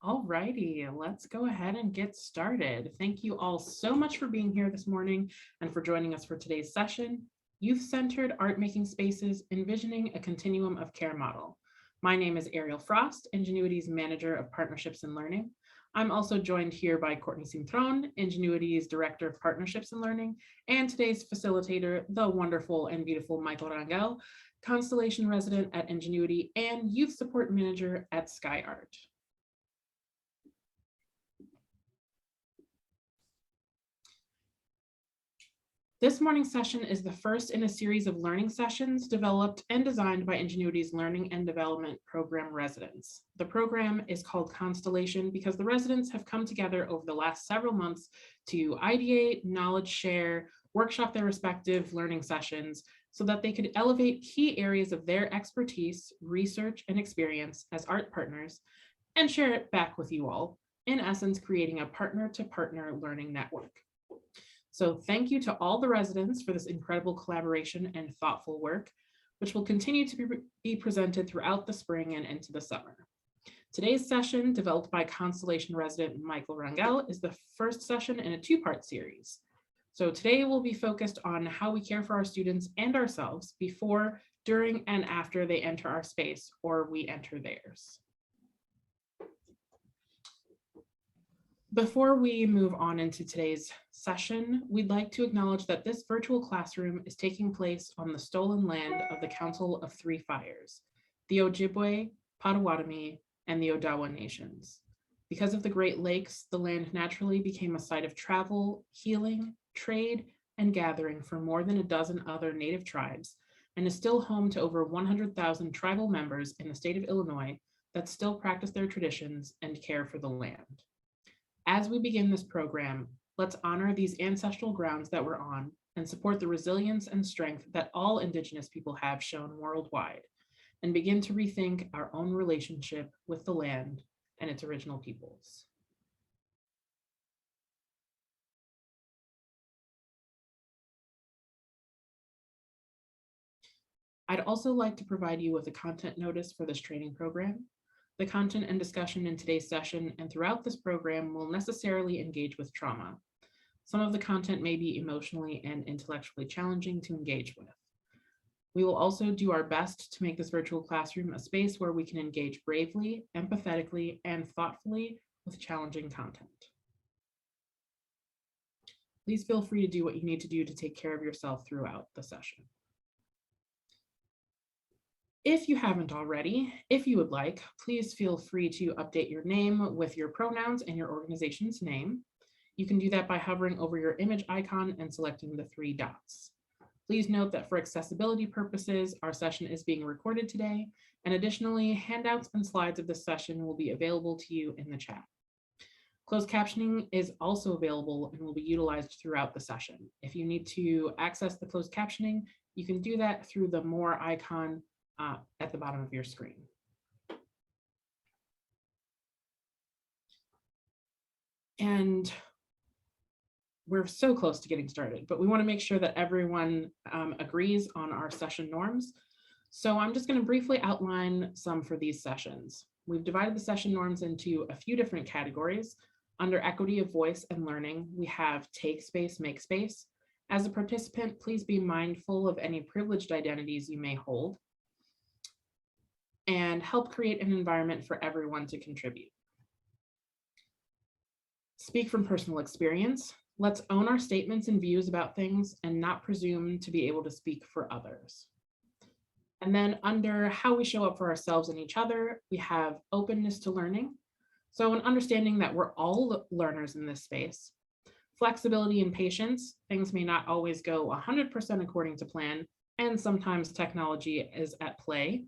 All righty, let's go ahead and get started. Thank you all so much for being here this morning and for joining us for today's session, Youth-Centered Art Making Spaces, Envisioning a Continuum of Care Model. My name is Ariel Frost, Ingenuity's Manager of Partnerships and Learning. I'm also joined here by Courtney Cintron, Ingenuity's Director of Partnerships and Learning, and today's facilitator, the wonderful and beautiful Michael Rangel, Constellation resident at Ingenuity and Youth Support Manager at SkyArt. This morning's session is the first in a series of learning sessions developed and designed by Ingenuity's Learning and Development Program residents. The program is called Constellation because the residents have come together over the last several months to ideate, knowledge share, workshop their respective learning sessions so that they could elevate key areas of their expertise, research, and experience as art partners and share it back with you all, in essence, creating a partner-to-partner learning network. So thank you to all the residents for this incredible collaboration and thoughtful work, which will continue to be presented throughout the spring and into the summer. Today's session, developed by Constellation resident Michael Rangel, is the first session in a two-part series. So today we'll be focused on how we care for our students and ourselves before, during, and after they enter our space or we enter theirs. Before we move on into today's session, we'd like to acknowledge that this virtual classroom is taking place on the stolen land of the Council of Three Fires, the Ojibwe, Potawatomi, and the Odawa nations. Because of the Great Lakes, the land naturally became a site of travel, healing, trade, and gathering for more than a dozen other Native tribes, and is still home to over 100,000 tribal members in the state of Illinois that still practice their traditions and care for the land. As we begin this program, let's honor these ancestral grounds that we're on and support the resilience and strength that all Indigenous people have shown worldwide, and begin to rethink our own relationship with the land and its original peoples. I'd also like to provide you with a content notice for this training program. The content and discussion in today's session and throughout this program will necessarily engage with trauma. Some of the content may be emotionally and intellectually challenging to engage with. We will also do our best to make this virtual classroom a space where we can engage bravely, empathetically, and thoughtfully with challenging content. Please feel free to do what you need to do to take care of yourself throughout the session. If you haven't already, if you would like, please feel free to update your name with your pronouns and your organization's name. You can do that by hovering over your image icon and selecting the three dots. Please note that for accessibility purposes, our session is being recorded today, and additionally, handouts and slides of this session will be available to you in the chat. Closed captioning is also available and will be utilized throughout the session. If you need to access the closed captioning, you can do that through the More icon at the bottom of your screen. And we're so close to getting started, but we want to make sure that everyone agrees on our session norms. So I'm just going to briefly outline some for these sessions. We've divided the session norms into a few different categories. Under equity of voice and learning, we have take space, make space. As a participant, please be mindful of any privileged identities you may hold, and help create an environment for everyone to contribute. Speak from personal experience. Let's own our statements and views about things and not presume to be able to speak for others. And then under how we show up for ourselves and each other, we have openness to learning. So an understanding that we're all learners in this space. Flexibility and patience. Things may not always go 100% according to plan, and sometimes technology is at play.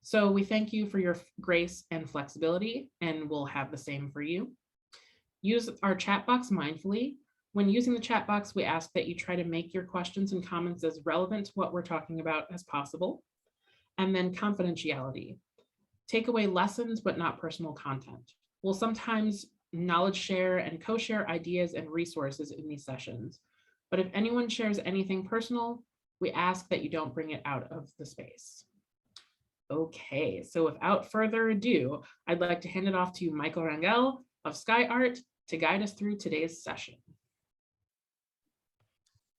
So we thank you for your grace and flexibility, and we'll have the same for you. Use our chat box mindfully. When using the chat box, we ask that you try to make your questions and comments as relevant to what we're talking about as possible. And then confidentiality. Take away lessons, but not personal content. We'll sometimes knowledge share and co-share ideas and resources in these sessions. But if anyone shares anything personal, we ask that you don't bring it out of the space. Okay, so without further ado, I'd like to hand it off to Michael Rangel of SkyArt to guide us through today's session.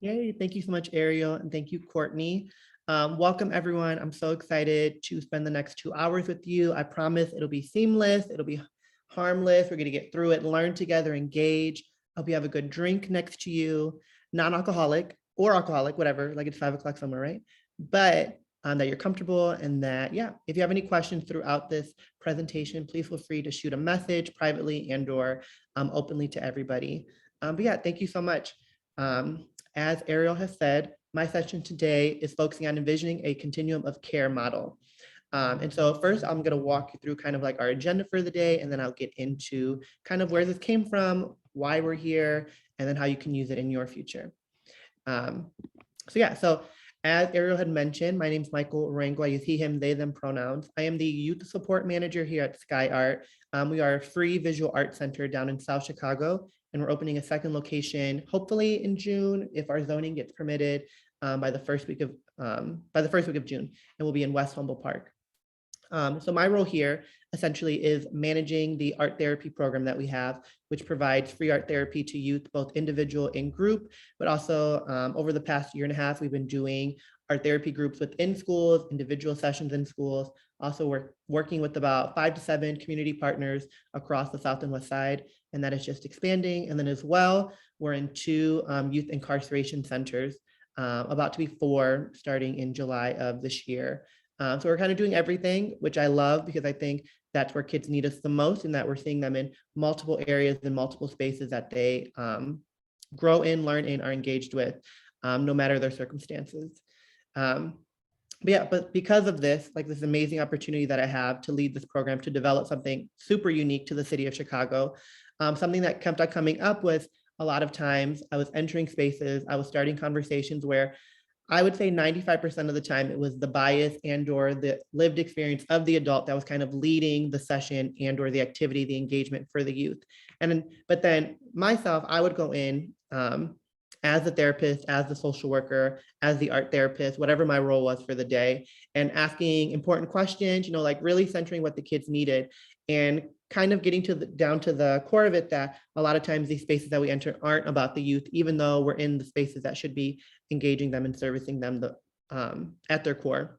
Yay, thank you so much, Ariel, and thank you, Courtney. Welcome, everyone. I'm so excited to spend the next 2 hours with you. I promise it'll be seamless, it'll be harmless. We're gonna get through it, learn together, engage. Hope you have a good drink next to you, non-alcoholic or alcoholic, whatever, like it's 5 o'clock somewhere, right? But that you're comfortable and that, yeah, if you have any questions throughout this presentation, please feel free to shoot a message privately and or openly to everybody. But yeah, thank you so much. As Ariel has said, my session today is focusing on envisioning a continuum of care model. And so first I'm going to walk you through kind of like our agenda for the day, and then I'll get into kind of where this came from, why we're here, and then how you can use it in your future. So as Ariel had mentioned, my name is Michael Rangel. I use he, him, they, them pronouns. I am the youth support manager here at SkyArt. We are a free visual art center down in South Chicago, and we're opening a second location, hopefully in June, if our zoning gets permitted, by the first week of June, and we'll be in West Humboldt Park. So my role here essentially is managing the art therapy program that we have, which provides free art therapy to youth, both individual and group, but also over the past year and a half, we've been doing art therapy groups within schools, individual sessions in schools. Also, we're working with about 5 to 7 community partners across the South and West Side, and that is just expanding. And then as well, we're in 2 youth incarceration centers, about to be 4 starting in July of this year. So we're kind of doing everything, which I love because I think that's where kids need us the most, and that we're seeing them in multiple areas and multiple spaces that they grow in, learn in, are engaged with, no matter their circumstances. But because of this, like this amazing opportunity that I have to lead this program, to develop something super unique to the city of Chicago, something that kept on coming up was a lot of times I was entering spaces, I was starting conversations where I would say 95% of the time it was the bias and or the lived experience of the adult that was kind of leading the session and or the activity, the engagement for the youth. But then myself, I would go in as the therapist, as the social worker, as the art therapist, whatever my role was for the day, and asking important questions, like really centering what the kids needed and kind of getting down to the core of it, that a lot of times these spaces that we enter aren't about the youth, even though we're in the spaces that should be engaging them and servicing them at their core.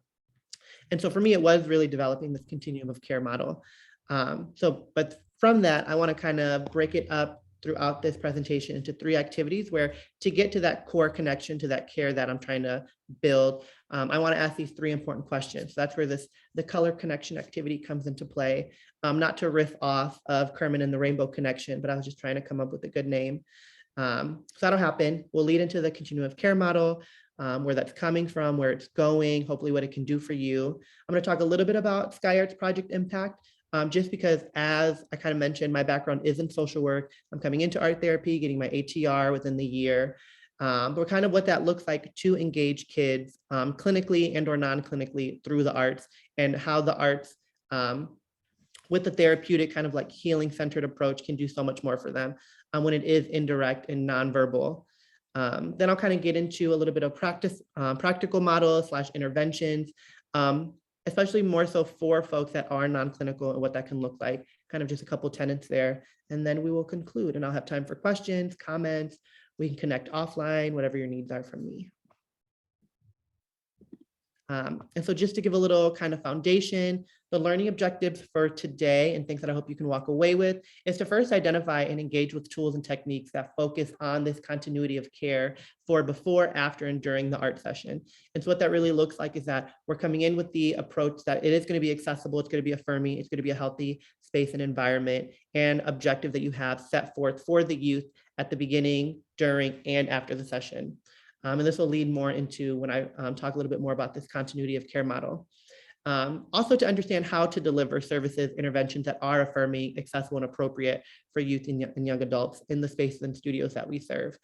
And so for me, it was really developing this continuum of care model. But from that, I want to kind of break it up throughout this presentation into 3 activities where, to get to that core connection, to that care that I'm trying to build, I want to ask these 3 important questions. So that's where the color connection activity comes into play. Not to riff off of Kermit and the Rainbow Connection, but I was just trying to come up with a good name. So that'll happen. We'll lead into the continuum of care model, where that's coming from, where it's going, hopefully what it can do for you. I'm going to talk a little bit about SkyArt's project impact, just because, as I kind of mentioned, my background is in social work. I'm coming into art therapy, getting my ATR within the year, but kind of what that looks like to engage kids clinically and or non-clinically through the arts, and how the arts with the therapeutic kind of like healing centered approach can do so much more for them when it is indirect and nonverbal. Then I'll kind of get into a little bit of practical models / interventions, especially more so for folks that are non-clinical, and what that can look like, kind of just a couple tenets there. And then we will conclude, and I'll have time for questions, comments. We can connect offline, whatever your needs are from me. And so just to give a little kind of foundation, the learning objectives for today and things that I hope you can walk away with is to first identify and engage with tools and techniques that focus on this continuity of care for before, after, and during the art session. And so what that really looks like is that we're coming in with the approach that it is going to be accessible, it's going to be affirming, it's going to be a healthy space and environment and objective that you have set forth for the youth at the beginning, during, and after the session. And this will lead more into when I talk a little bit more about this continuity of care model. Also to understand how to deliver services, interventions that are affirming, accessible, and appropriate for youth and young adults in the spaces and studios that we serve.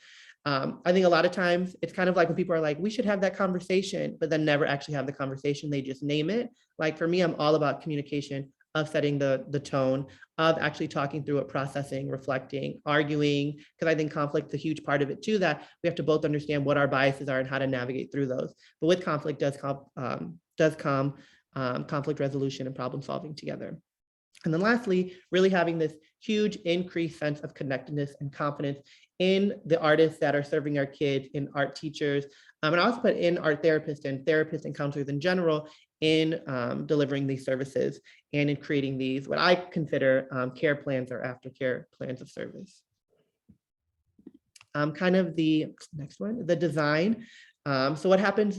I think a lot of times it's kind of like when people are like, we should have that conversation, but then never actually have the conversation, they just name it. Like for me, I'm all about communication, of setting the tone, of actually talking through it, processing, reflecting, arguing, because I think conflict is a huge part of it too, that we have to both understand what our biases are and how to navigate through those. But with conflict does come conflict resolution and problem solving together. And then lastly, really having this huge increased sense of connectedness and confidence in the artists that are serving our kids, in art teachers, and I also put in art therapists and counselors in general in delivering these services and in creating these, what I consider care plans or aftercare plans of service. Kind of the next one, the design. So what happens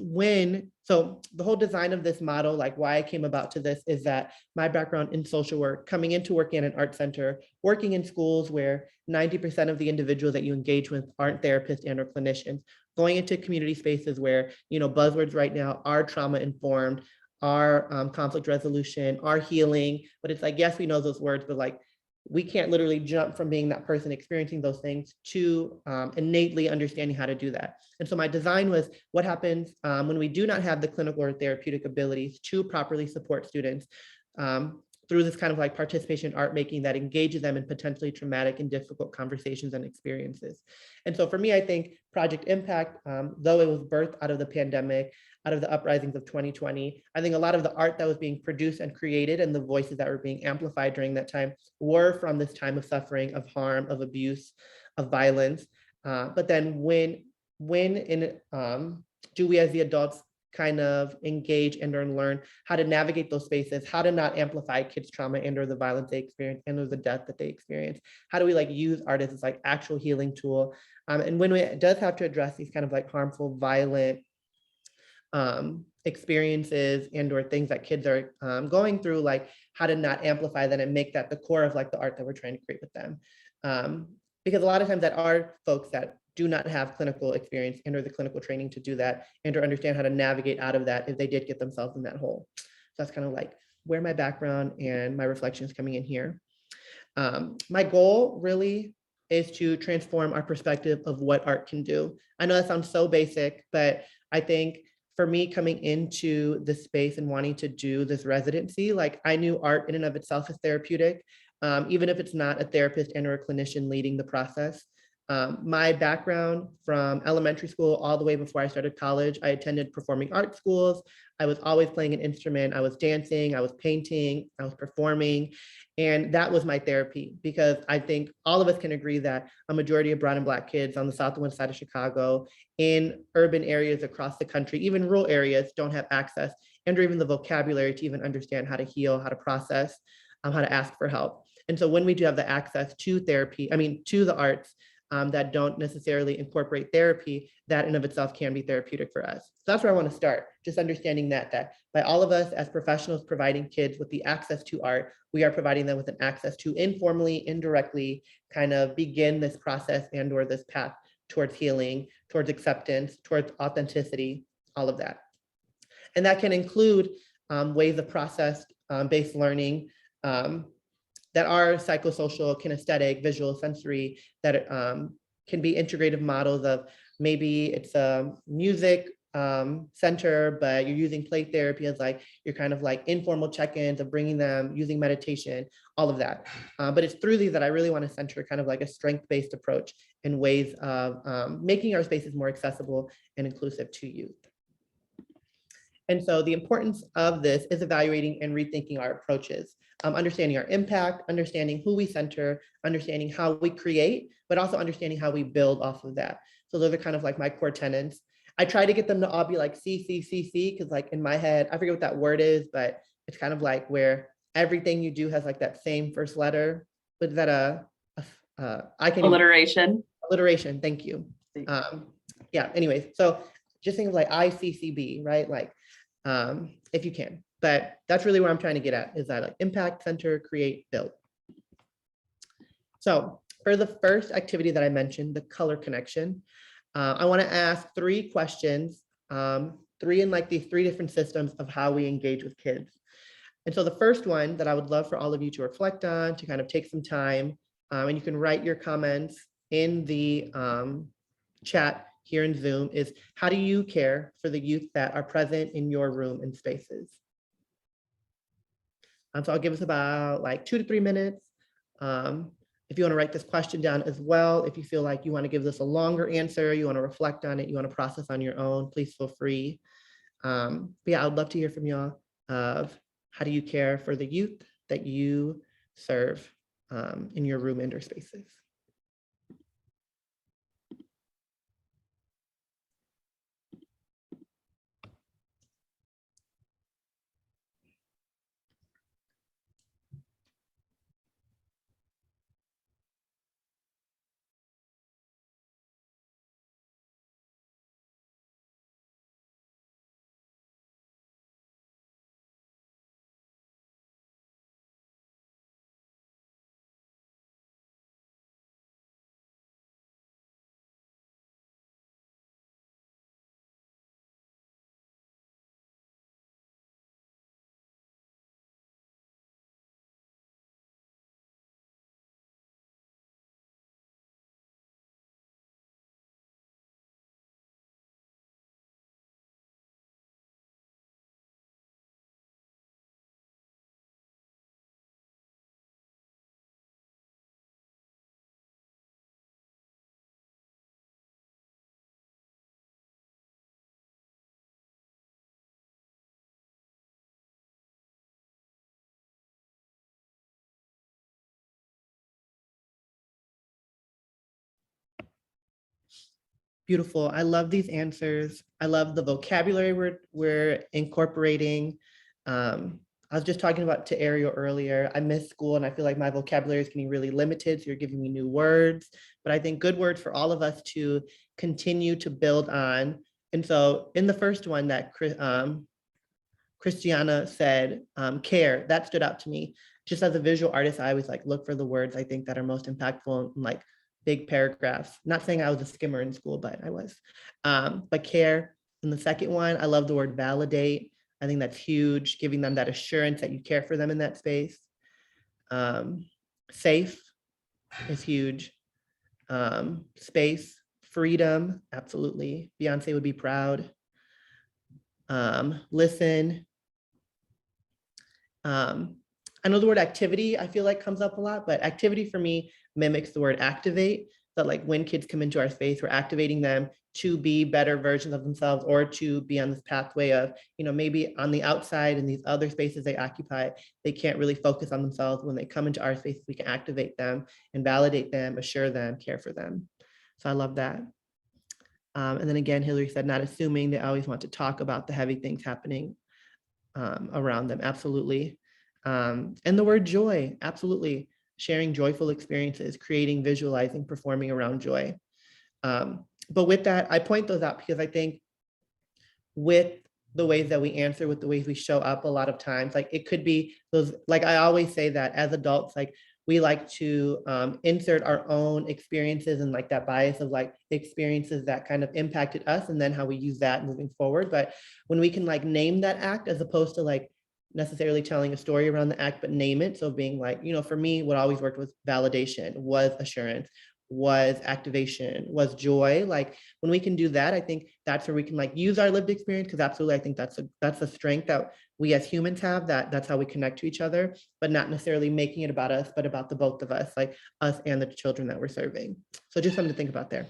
so the whole design of this model, like why I came about to this is that my background in social work, coming into working at an art center, working in schools where 90% of the individuals that you engage with aren't therapists and or clinicians, going into community spaces where, buzzwords right now are trauma informed, are conflict resolution, are healing, but it's like, yes, we know those words, but like, we can't literally jump from being that person experiencing those things to innately understanding how to do that. And so my design was what happens when we do not have the clinical or therapeutic abilities to properly support students through this kind of like participation art making that engages them in potentially traumatic and difficult conversations and experiences. And so for me, I think Project Impact, though it was birthed out of the pandemic, out of the uprisings of 2020, I think a lot of the art that was being produced and created and the voices that were being amplified during that time were from this time of suffering, of harm, of abuse, of violence. But then when do we as the adults kind of engage and learn how to navigate those spaces, how to not amplify kids' trauma and or the violence they experience and or the death that they experience? How do we like use art as this like actual healing tool? And when it does have to address these kind of like harmful, violent experiences and or things that kids are going through, like how to not amplify that and make that the core of like the art that we're trying to create with them. Because a lot of times that are folks that do not have clinical experience and or the clinical training to do that and or understand how to navigate out of that if they did get themselves in that hole. So that's kind of like where my background and my reflections coming in here. My goal really is to transform our perspective of what art can do. I know that sounds so basic, but I think for me coming into this space and wanting to do this residency, like I knew art in and of itself is therapeutic, even if it's not a therapist and or a clinician leading the process. My background from elementary school all the way before I started college, I attended performing arts schools. I was always playing an instrument. I was dancing, I was painting, I was performing. And that was my therapy, because I think all of us can agree that a majority of brown and Black kids on the south and west side of Chicago, in urban areas across the country, even rural areas, don't have access and or even the vocabulary to even understand how to heal, how to process, how to ask for help. And so when we do have the access to therapy, to the arts, that don't necessarily incorporate therapy, that in of itself can be therapeutic for us. So that's where I want to start, just understanding that by all of us as professionals providing kids with the access to art, we are providing them with an access to informally, indirectly kind of begin this process and or this path towards healing, towards acceptance, towards authenticity, all of that. And that can include ways of process-based learning, that are psychosocial, kinesthetic, visual, sensory, that can be integrative models of maybe it's a music center, but you're using play therapy as like your kind of like informal check-ins of bringing them, using meditation, all of that. But it's through these that I really want to center kind of like a strength-based approach in ways of making our spaces more accessible and inclusive to youth. And so the importance of this is evaluating and rethinking our approaches, understanding our impact, understanding who we center, understanding how we create, but also understanding how we build off of that. So those are kind of like my core tenets. I try to get them to all be like CCCC, because like in my head, I forget what that word is, but it's kind of like where everything you do has like that same first letter. But is that I can alliteration? Alliteration, thank you. Yeah, anyways, so just think of like ICCB, right? Like, if you can, but that's really where I'm trying to get at, is that like impact, center, create, build. So for the first activity that I mentioned, the color connection, I want to ask 3 questions, 3 in like these 3 different systems of how we engage with kids. And so the first one that I would love for all of you to reflect on, to kind of take some time, and you can write your comments in the chat here in Zoom, is how do you care for the youth that are present in your room and spaces? So I'll give us about like 2 to 3 minutes. If you want to write this question down as well, if you feel like you want to give this a longer answer, you want to reflect on it, you want to process on your own, please feel free. But yeah, I would love to hear from y'all. of how do you care for the youth that you serve in your room and or spaces. Beautiful. I love these answers. I love the vocabulary we're incorporating. I was just talking about to Ariel earlier. I miss school and I feel like my vocabulary is getting really limited. So you're giving me new words, but I think good words for all of us to continue to build on. And so in the first one that Christiana said, care, that stood out to me. Just as a visual artist, I always like look for the words I think that are most impactful and like big paragraphs. Not saying I was a skimmer in school, but I was. But care. In the second one, I love the word validate. I think that's huge, giving them that assurance that you care for them in that space. Safe is huge. Space, freedom, absolutely. Beyonce would be proud. Listen. I know the word activity, I feel like comes up a lot, but activity for me mimics the word activate. So like when kids come into our space, we're activating them to be better versions of themselves or to be on this pathway of, maybe on the outside in these other spaces they occupy, they can't really focus on themselves. When they come into our spaces, we can activate them and validate them, assure them, care for them. So I love that. And then again, Hillary said, not assuming they always want to talk about the heavy things happening around them. Absolutely. And the word joy, absolutely. Sharing joyful experiences, creating, visualizing, performing around joy. But with that, I point those out because I think with the ways that we answer, with the ways we show up a lot of times, like it could be those, like I always say that as adults, like we like to insert our own experiences and like that bias of like experiences that kind of impacted us and then how we use that moving forward. But when we can like name that act as opposed to like necessarily telling a story around the act, but name it. So being like, for me, what always worked was validation, was assurance, was activation, was joy. Like when we can do that, I think that's where we can like use our lived experience, because absolutely, I think that's a strength that we as humans have, that's how we connect to each other, but not necessarily making it about us, but about the both of us, like us and the children that we're serving. So just something to think about there.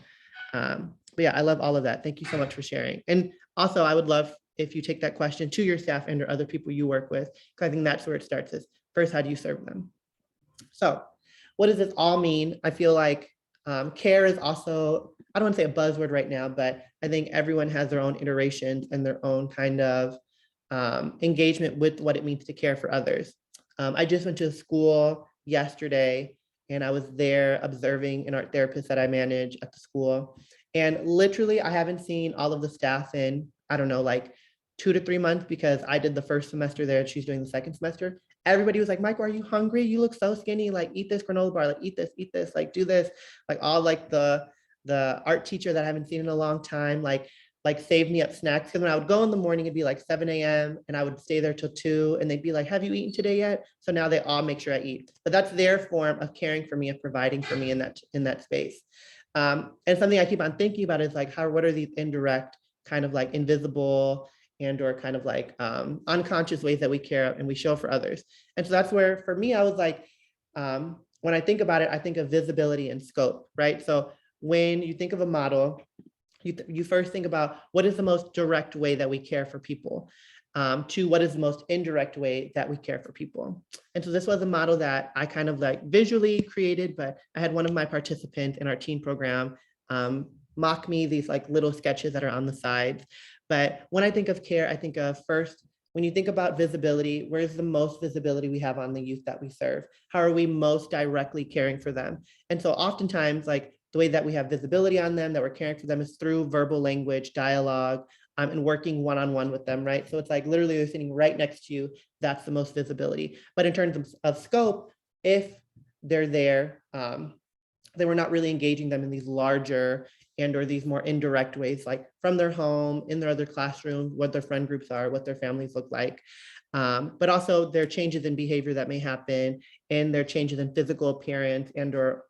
But yeah, I love all of that. Thank you so much for sharing. And also I would love if you take that question to your staff and or other people you work with, because I think that's where it starts is first, how do you serve them? So what does this all mean? I feel like care is also, I don't want to say a buzzword right now, but I think everyone has their own iterations and their own kind of engagement with what it means to care for others. I just went to a school yesterday and I was there observing an art therapist that I manage at the school. And literally, I haven't seen all of the staff in, I don't know, like 2 to 3 months, because I did the first semester there and she's doing the second semester. Everybody was like, Michael, are you hungry? You look so skinny. Like, eat this granola bar, like eat this, like do this. Like all like the art teacher that I haven't seen in a long time, like save me up snacks. Because when I would go in the morning, it'd be like 7 a.m. and I would stay there till 2 and they'd be like, have you eaten today yet? So now they all make sure I eat. But that's their form of caring for me and providing for me in that space. And something I keep on thinking about is like, what are these indirect kind of like invisible and or kind of like unconscious ways that we care and we show for others. And so that's where, for me, I was like, when I think about it, I think of visibility and scope, right? So when you think of a model, you first think about what is the most direct way that we care for people. to what is the most indirect way that we care for people. And so this was a model that I kind of like visually created, but I had one of my participants in our teen program mock me these like little sketches that are on the sides. But when I think of care, I think of first, when you think about visibility, where's the most visibility we have on the youth that we serve? How are we most directly caring for them? And so oftentimes, like the way that we have visibility on them, that we're caring for them is through verbal language, dialogue, and working one-on-one with them, right? So it's like literally they're sitting right next to you. That's the most visibility. But in terms of scope, if they're there, then we're not really engaging them in these larger and or these more indirect ways, like from their home, in their other classrooms, what their friend groups are, what their families look like. But also there are changes in behavior that may happen, and there are changes in physical appearance and or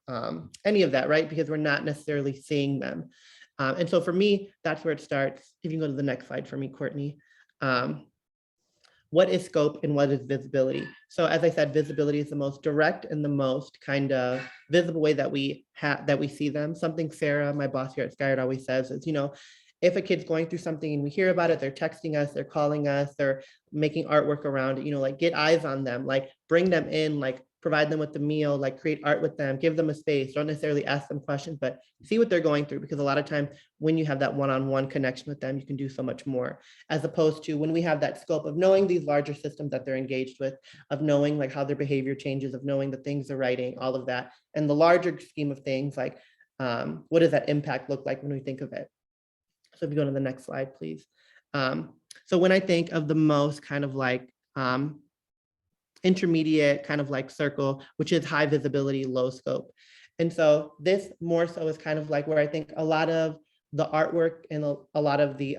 any of that, right? Because we're not necessarily seeing them. And so for me, that's where it starts. If you can go to the next slide for me, Courtney. What is scope and what is visibility? So as I said, visibility is the most direct and the most kind of visible way that we see them. Something Sarah, my boss here at SkyArt, always says is, if a kid's going through something and we hear about it, they're texting us, they're calling us, they're making artwork around it, like get eyes on them, like bring them in, like provide them with the meal, like create art with them, give them a space, don't necessarily ask them questions, but see what they're going through. Because a lot of times when you have that one-on-one connection with them, you can do so much more, as opposed to when we have that scope of knowing these larger systems that they're engaged with, of knowing like how their behavior changes, of knowing the things they're writing, all of that. And the larger scheme of things, like what does that impact look like when we think of it? So if you go to the next slide, please. So when I think of the most kind of like intermediate kind of like circle, which is high visibility, low scope. And so this more so is kind of like where I think a lot of the artwork and a lot of the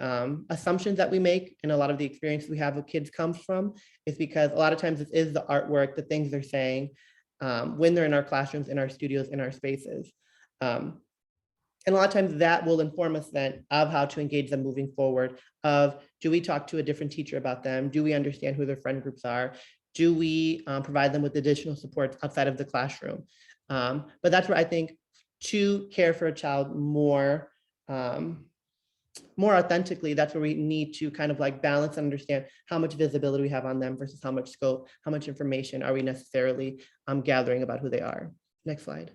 assumptions that we make and a lot of the experience we have with kids comes from, is because a lot of times it is the artwork, the things they're saying when they're in our classrooms, in our studios, in our spaces. And a lot of times that will inform us then of how to engage them moving forward, of do we talk to a different teacher about them? Do we understand who their friend groups are? Do we provide them with additional supports outside of the classroom? But that's where I think to care for a child more authentically, that's where we need to kind of like balance and understand how much visibility we have on them versus how much scope, how much information are we necessarily gathering about who they are. Next slide.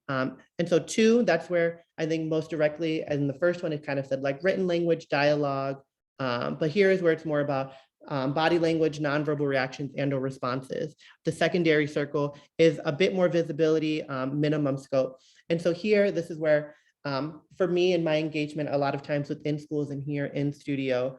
And so two, that's where I think most directly, and the first one, it kind of said like written language, dialogue, but here is where it's more about body language, nonverbal reactions, and or responses. The secondary circle is a bit more visibility, minimum scope. And so here, this is where, for me and my engagement, a lot of times within schools and here in studio,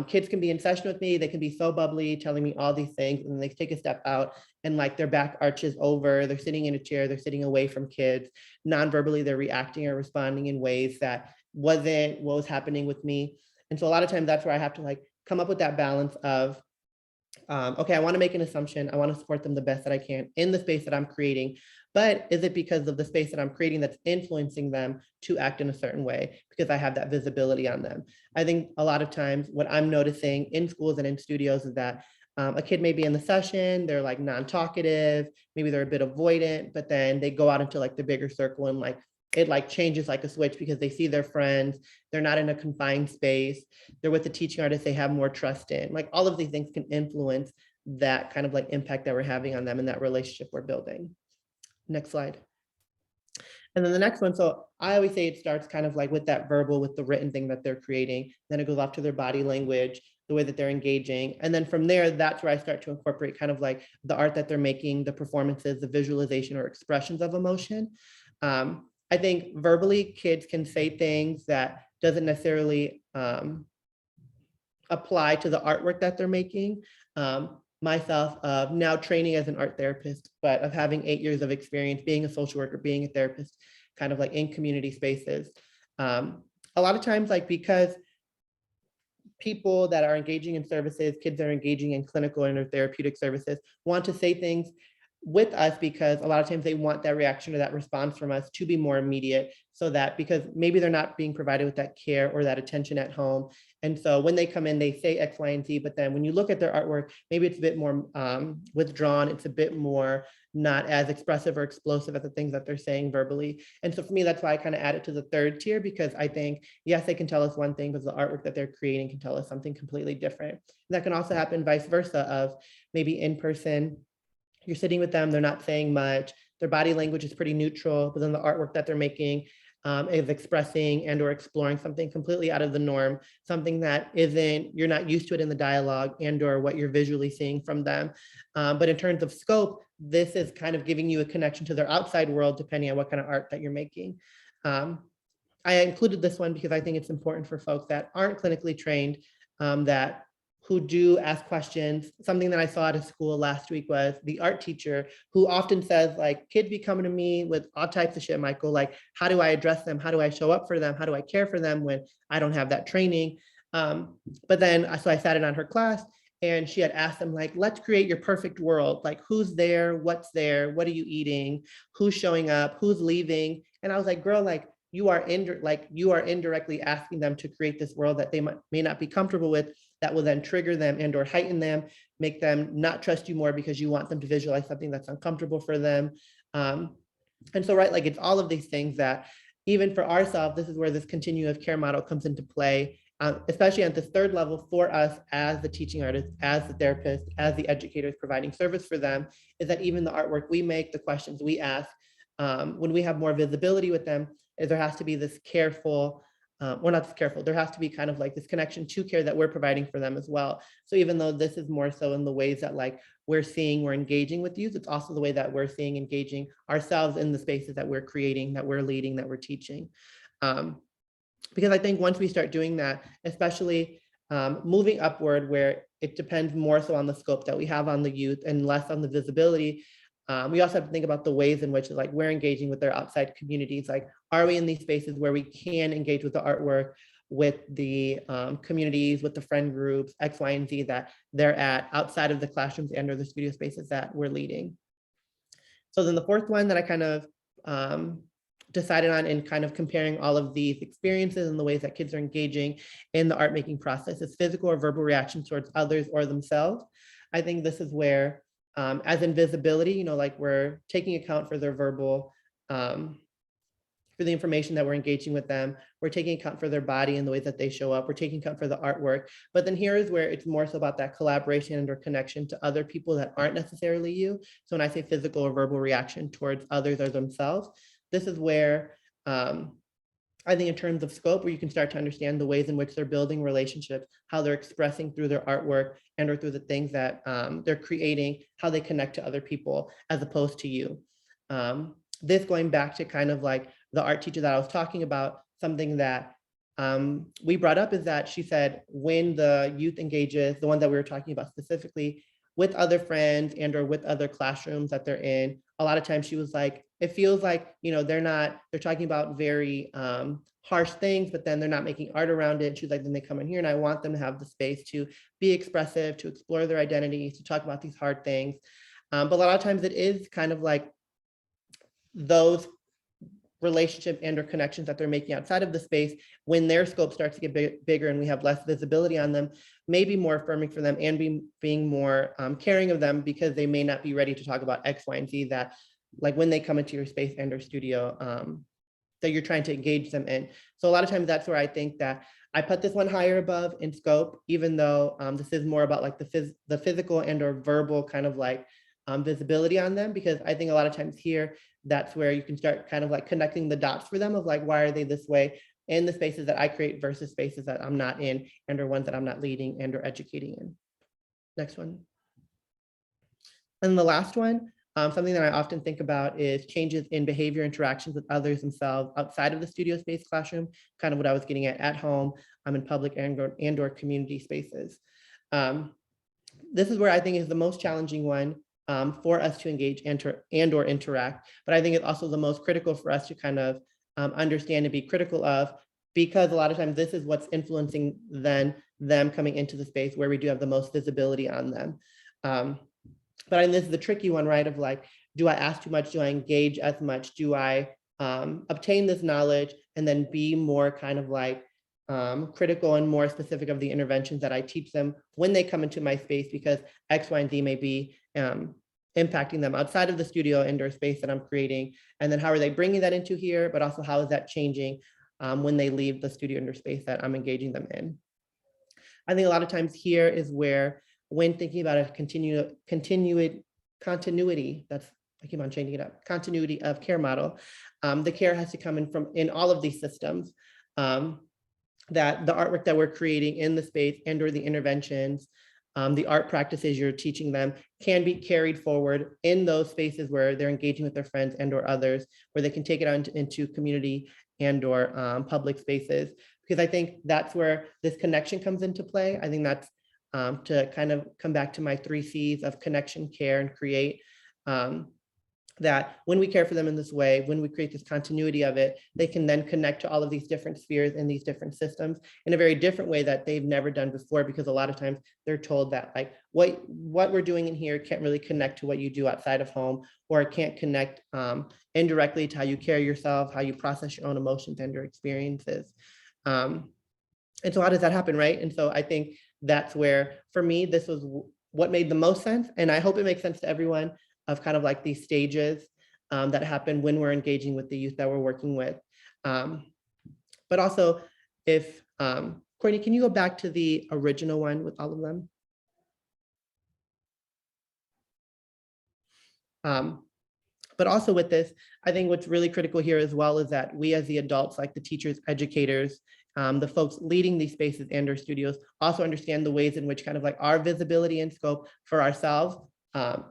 kids can be in session with me, they can be so bubbly, telling me all these things, and then they take a step out and like their back arches over, they're sitting in a chair, they're sitting away from kids. Non-verbally, they're reacting or responding in ways that wasn't what was happening with me. And so a lot of times that's where I have to like come up with that balance of, okay, I want to make an assumption. I want to support them the best that I can in the space that I'm creating. But is it because of the space that I'm creating that's influencing them to act in a certain way because I have that visibility on them? I think a lot of times what I'm noticing in schools and in studios is that a kid may be in the session, they're like non-talkative, maybe they're a bit avoidant, but then they go out into like the bigger circle and like it like changes like a switch because they see their friends, they're not in a confined space, they're with the teaching artist they have more trust in. Like all of these things can influence that kind of like impact that we're having on them and that relationship we're building. Next slide. And then the next one, so I always say it starts kind of like with that verbal, with the written thing that they're creating, then it goes off to their body language, the way that they're engaging. And then from there, that's where I start to incorporate kind of like the art that they're making, the performances, the visualization or expressions of emotion. I think verbally kids can say things that doesn't necessarily apply to the artwork that they're making. Myself of now training as an art therapist, but of having 8 years of experience being a social worker, being a therapist, kind of like in community spaces. A lot of times, like because people that are engaging in services, kids that are engaging in clinical and therapeutic services want to say things with us, because a lot of times they want that reaction or that response from us to be more immediate, so that because maybe they're not being provided with that care or that attention at home. And so when they come in, they say X, Y, and Z, but then when you look at their artwork, maybe it's a bit more withdrawn, it's a bit more not as expressive or explosive at the things that they're saying verbally. And so for me, that's why I kind of add it to the third tier, because I think, yes, they can tell us one thing, but the artwork that they're creating can tell us something completely different. And that can also happen vice versa, of maybe in person, you're sitting with them, they're not saying much, their body language is pretty neutral, but then the artwork that they're making is expressing and or exploring something completely out of the norm, something that you're not used to it in the dialogue and or what you're visually seeing from them. But in terms of scope, this is kind of giving you a connection to their outside world, depending on what kind of art that you're making. I included this one because I think it's important for folks that aren't clinically trained, who do ask questions. Something that I saw at a school last week was the art teacher who often says, like, kids be coming to me with all types of shit, Michael, like, how do I address them? How do I show up for them? How do I care for them when I don't have that training? But then, so I sat in on her class, and she had asked them, like, let's create your perfect world. Like, who's there? What's there? What are you eating? Who's showing up? Who's leaving? And I was like, girl, like, you are indirectly asking them to create this world that they may not be comfortable with, that will then trigger them and or heighten them, make them not trust you more because you want them to visualize something that's uncomfortable for them. And so, right, like, it's all of these things that even for ourselves, this is where this continuum-of-care model comes into play, especially at this third level for us as the teaching artists, as the therapists, as the educators providing service for them, is that even the artwork we make, the questions we ask, when we have more visibility with them, is there has to be this careful, or not this careful, there has to be kind of like this connection to care that we're providing for them as well. So even though this is more so in the ways that, like, we're engaging with youth, it's also the way that we're engaging ourselves in the spaces that we're creating, that we're leading, that we're teaching. Because I think once we start doing that, especially moving upward, where it depends more so on the scope that we have on the youth and less on the visibility, we also have to think about the ways in which, like, we're engaging with their outside communities. Like, are we in these spaces where we can engage with the artwork, with the communities, with the friend groups, X, Y, and Z that they're at outside of the classrooms and or the studio spaces that we're leading. So then the fourth one that I kind of decided on in kind of comparing all of these experiences and the ways that kids are engaging in the art making process is physical or verbal reactions towards others or themselves. I think this is where, as in visibility, you know, like, we're taking account for their verbal, for the information that we're engaging with them. We're taking account for their body and the way that they show up. We're taking account for the artwork. But then here is where it's more so about that collaboration and or connection to other people that aren't necessarily you. So when I say physical or verbal reaction towards others or themselves, this is where I think in terms of scope, where you can start to understand the ways in which they're building relationships, how they're expressing through their artwork and or through the things that they're creating, how they connect to other people as opposed to you. This going back to kind of like the art teacher that I was talking about, something that we brought up is that she said when the youth engages, the one that we were talking about specifically, with other friends and or with other classrooms that they're in, a lot of times she was like, it feels like, you know, they're talking about very harsh things, but then they're not making art around it. She's like, then they come in here and I want them to have the space to be expressive, to explore their identities, to talk about these hard things. But a lot of times it is kind of like those relationship and or connections that they're making outside of the space, when their scope starts to get bigger and we have less visibility on them, maybe more affirming for them and being more caring of them, because they may not be ready to talk about X, Y, and Z that, like, when they come into your space and or studio, that you're trying to engage them in. So a lot of times that's where I think that I put this one higher above in scope, even though this is more about like the physical and or verbal kind of like visibility on them, because I think a lot of times here, that's where you can start kind of like connecting the dots for them of like, why are they this way in the spaces that I create versus spaces that I'm not in and or ones that I'm not leading and or educating in. Next one. And the last one, something that I often think about is changes in behavior interactions with others themselves outside of the studio space classroom, kind of what I was getting at home, in public and or community spaces. This is where I think is the most challenging one for us to engage and or interact, but I think it's also the most critical for us to kind of understand and be critical of, because a lot of times this is what's influencing them coming into the space where we do have the most visibility on them. But I, this is the tricky one, right? Of like, do I ask too much? Do I engage as much? Do I obtain this knowledge and then be more kind of like critical and more specific of the interventions that I teach them when they come into my space, because X, Y, and Z may be impacting them outside of the studio indoor space that I'm creating. And then how are they bringing that into here, but also how is that changing when they leave the studio indoor space that I'm engaging them in. I think a lot of times here is where, when thinking about a continuity, that's, I keep on changing it up, continuity of care model, the care has to come in all of these systems, that the artwork that we're creating in the space and or the interventions, the art practices you're teaching them can be carried forward in those spaces where they're engaging with their friends and or others, where they can take it out into community and or public spaces. Because I think that's where this connection comes into play. I think that's to kind of come back to my 3 C's of connection, care, and create. That when we care for them in this way, when we create this continuity of it, they can then connect to all of these different spheres and these different systems in a very different way that they've never done before, because a lot of times they're told that like what we're doing in here can't really connect to what you do outside of home, or it can't connect indirectly to how you carry yourself, how you process your own emotions and your experiences. And so how does that happen, right? And so I think that's where, for me, this was what made the most sense. And I hope it makes sense to everyone, of kind of like these stages that happen when we're engaging with the youth that we're working with. But also, if, Courtney, can you go back to the original one with all of them? But also with this, I think what's really critical here as well is that we as the adults, like the teachers, educators, the folks leading these spaces and our studios, also understand the ways in which kind of like our visibility and scope for ourselves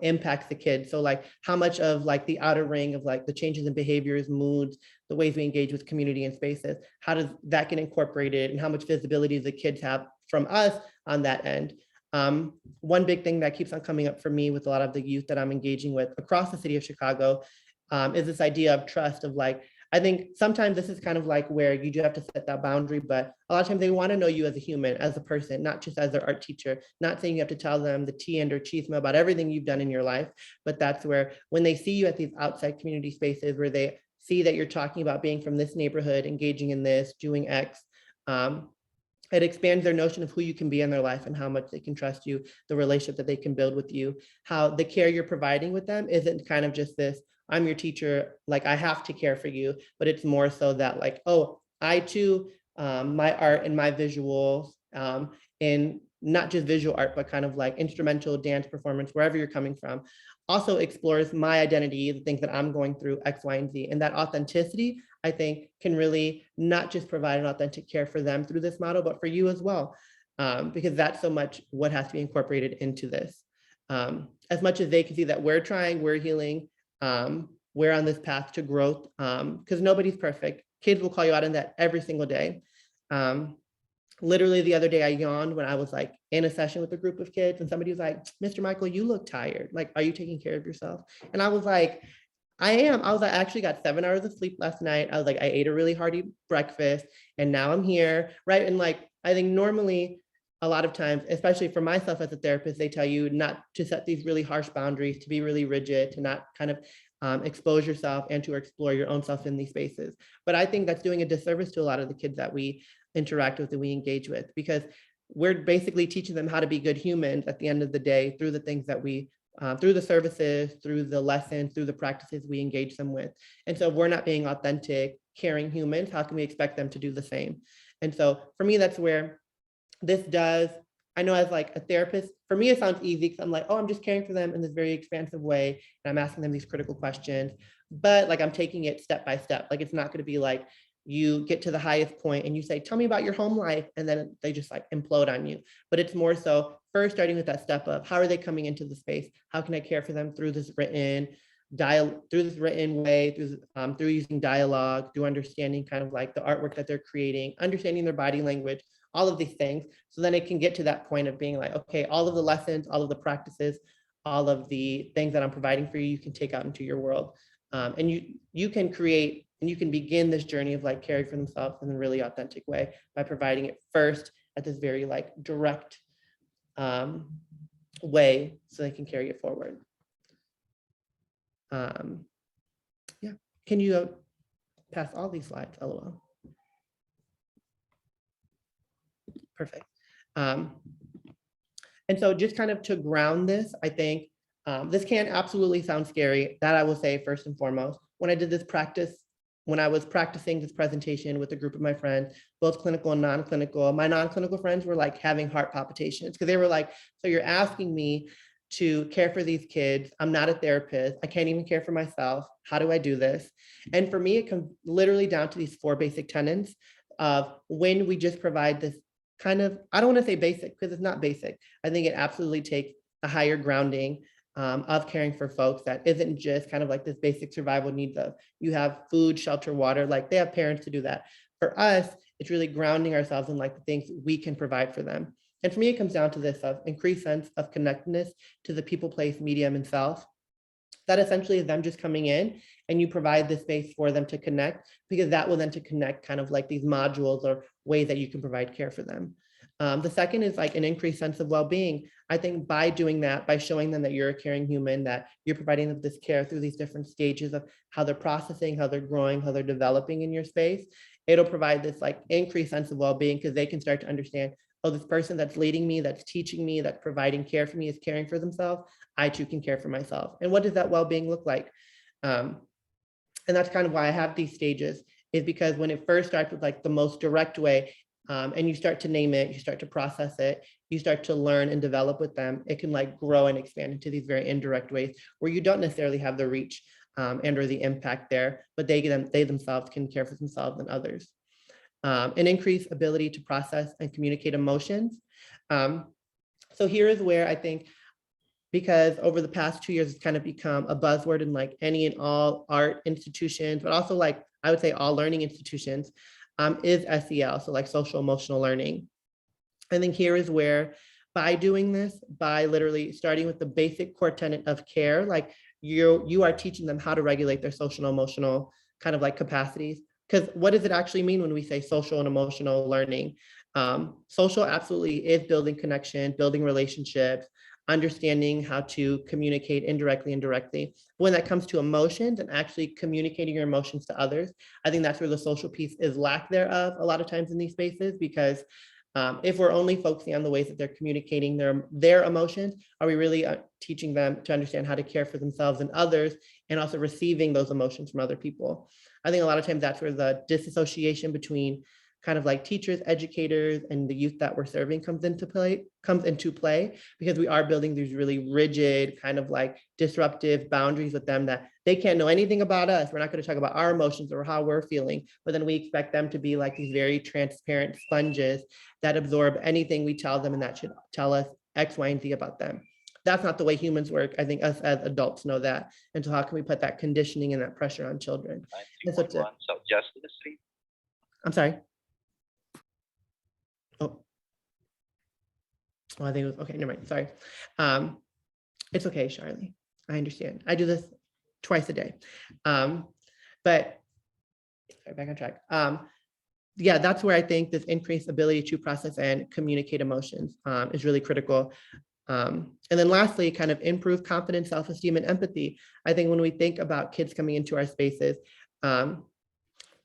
impacts the kids. So like how much of like the outer ring of like the changes in behaviors, moods, the ways we engage with community and spaces, how does that get incorporated, and how much visibility the kids have from us on that end. One big thing that keeps on coming up for me with a lot of the youth that I'm engaging with across the city of Chicago is this idea of trust, of like, I think sometimes this is kind of like where you do have to set that boundary, but a lot of times they want to know you as a human, as a person, not just as their art teacher. Not saying you have to tell them the tea and or chisme about everything you've done in your life, but that's where when they see you at these outside community spaces where they see that you're talking about being from this neighborhood, engaging in this, doing X, it expands their notion of who you can be in their life and how much they can trust you, the relationship that they can build with you, how the care you're providing with them isn't kind of just this, I'm your teacher, like I have to care for you, but it's more so that like, oh, I too, my art and my visuals, in not just visual art, but kind of like instrumental dance performance, wherever you're coming from, also explores my identity, the things that I'm going through, X, Y, and Z. And that authenticity, I think, can really not just provide an authentic care for them through this model, but for you as well, because that's so much what has to be incorporated into this. As much as they can see that we're trying, we're healing, we're on this path to growth, because nobody's perfect. Kids will call you out on that every single day. Literally the other day I yawned when I was like in a session with a group of kids, and somebody was like, Mr. Michael, you look tired. Like, are you taking care of yourself? And I was like, I am. I was like, I actually got 7 hours of sleep last night. I was like, I ate a really hearty breakfast and now I'm here, right? And like, I think normally a lot of times, especially for myself as a therapist, they tell you not to set these really harsh boundaries, to be really rigid, to not kind of expose yourself and to explore your own self in these spaces. But I think that's doing a disservice to a lot of the kids that we interact with and we engage with, because we're basically teaching them how to be good humans at the end of the day through the things that we, through the services, through the lessons, through the practices we engage them with. And so if we're not being authentic, caring humans, how can we expect them to do the same? And so for me, that's where this does, I know as like a therapist, for me, it sounds easy because I'm like, oh, I'm just caring for them in this very expansive way. And I'm asking them these critical questions, but like I'm taking it step by step. Like it's not going to be like, you get to the highest point and you say, tell me about your home life. And then they just like implode on you. But it's more so first starting with that step of how are they coming into the space? How can I care for them through this written way, through using dialogue, through understanding kind of like the artwork that they're creating, understanding their body language, all of these things. So then it can get to that point of being like, okay, all of the lessons, all of the practices, all of the things that I'm providing for you, you can take out into your world. And you can create and you can begin this journey of like caring for themselves in a really authentic way by providing it first at this very like direct way so they can carry it forward. Yeah, can you pass all these slides, LOL? Perfect. And so just kind of to ground this, I think this can absolutely sound scary. That I will say first and foremost. When I did this practice, when I was practicing this presentation with a group of my friends, both clinical and non-clinical, my non-clinical friends were like having heart palpitations because they were like, so you're asking me to care for these kids. I'm not a therapist. I can't even care for myself. How do I do this? And for me, it comes literally down to these 4 basic tenets of when we just provide this kind of, I don't want to say basic because it's not basic. I think it absolutely takes a higher grounding of caring for folks that isn't just kind of like this basic survival needs of you have food, shelter, water, like they have parents to do that. For us, it's really grounding ourselves in like the things we can provide for them. And for me, it comes down to this of increased sense of connectedness to the people, place, medium, and self. That essentially is them just coming in and you provide the space for them to connect, because that will then to connect kind of like these modules or ways that you can provide care for them. The second is like an increased sense of well-being. I think by doing that, by showing them that you're a caring human, that you're providing them this care through these different stages of how they're processing, how they're growing, how they're developing in your space, it'll provide this like increased sense of well-being because they can start to understand, oh, this person that's leading me, that's teaching me, that's providing care for me is caring for themselves. I too can care for myself. And what does that well-being look like? And that's kind of why I have these stages, is because when it first starts with like the most direct way, and you start to name it, you start to process it, you start to learn and develop with them, it can like grow and expand into these very indirect ways where you don't necessarily have the reach and or the impact there, but they themselves can care for themselves and others. An increased ability to process and communicate emotions. So here is where I think, because over the past 2 years, it's kind of become a buzzword in like any and all art institutions, but also like I would say all learning institutions, is SEL, so like social emotional learning. I think here is where by doing this, by literally starting with the basic core tenet of care, like you are teaching them how to regulate their social and emotional kind of like capacities. Because what does it actually mean when we say social and emotional learning? Social absolutely is building connection, building relationships, understanding how to communicate indirectly and directly. When that comes to emotions and actually communicating your emotions to others, I think that's where the social piece is lack thereof a lot of times in these spaces, because if we're only focusing on the ways that they're communicating their emotions, are we really teaching them to understand how to care for themselves and others, and also receiving those emotions from other people? I think a lot of times that's where the disassociation between kind of like teachers, educators, and the youth that we're serving comes into play, because we are building these really rigid, kind of like disruptive boundaries with them that they can't know anything about us. We're not going to talk about our emotions or how we're feeling, but then we expect them to be like these very transparent sponges that absorb anything we tell them, and that should tell us X, Y, and Z about them. That's not the way humans work. I think us as adults know that. And so how can we put that conditioning and that pressure on children? And so I'm sorry. Oh, I think it was okay. Never mind. Sorry. It's okay, Charlie. I understand. I do this twice a day. But sorry, back on track. Yeah, that's where I think this increased ability to process and communicate emotions is really critical. And then lastly, kind of improve confidence, self-esteem, and empathy. I think when we think about kids coming into our spaces,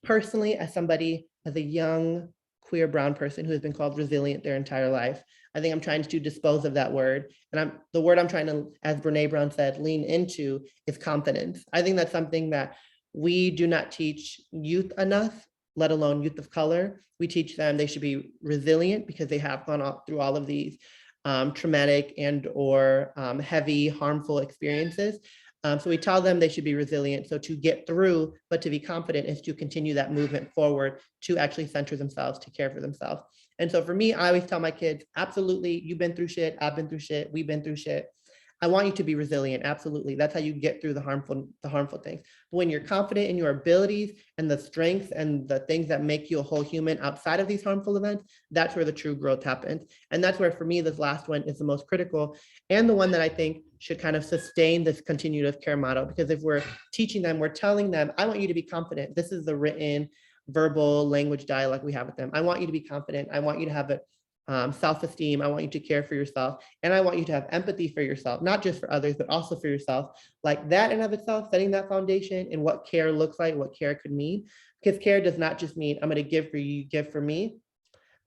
personally, as somebody, as a young queer brown person who has been called resilient their entire life, I think I'm trying to dispose of that word. And the word I'm trying to, as Brene Brown said, lean into is confidence. I think that's something that we do not teach youth enough, let alone youth of color. We teach them they should be resilient because they have gone through all of these traumatic and or heavy, harmful experiences. So we tell them they should be resilient. So to get through, but to be confident is to continue that movement forward, to actually center themselves, to care for themselves. And so for me, I always tell my kids, absolutely, you've been through shit, I've been through shit, we've been through shit. I want you to be resilient. Absolutely. That's how you get through the harmful things. But when you're confident in your abilities and the strengths and the things that make you a whole human outside of these harmful events, that's where the true growth happens. And that's where, for me, this last one is the most critical, and the one that I think should kind of sustain this continuum-of care model. Because if we're teaching them, we're telling them, I want you to be confident. This is the written, verbal language dialogue we have with them. I want you to be confident. I want you to have self-esteem. I want you to care for yourself. And I want you to have empathy for yourself, not just for others, but also for yourself. Like that in of itself, setting that foundation and what care looks like, what care could mean. Because care does not just mean I'm going to give for you, you give for me.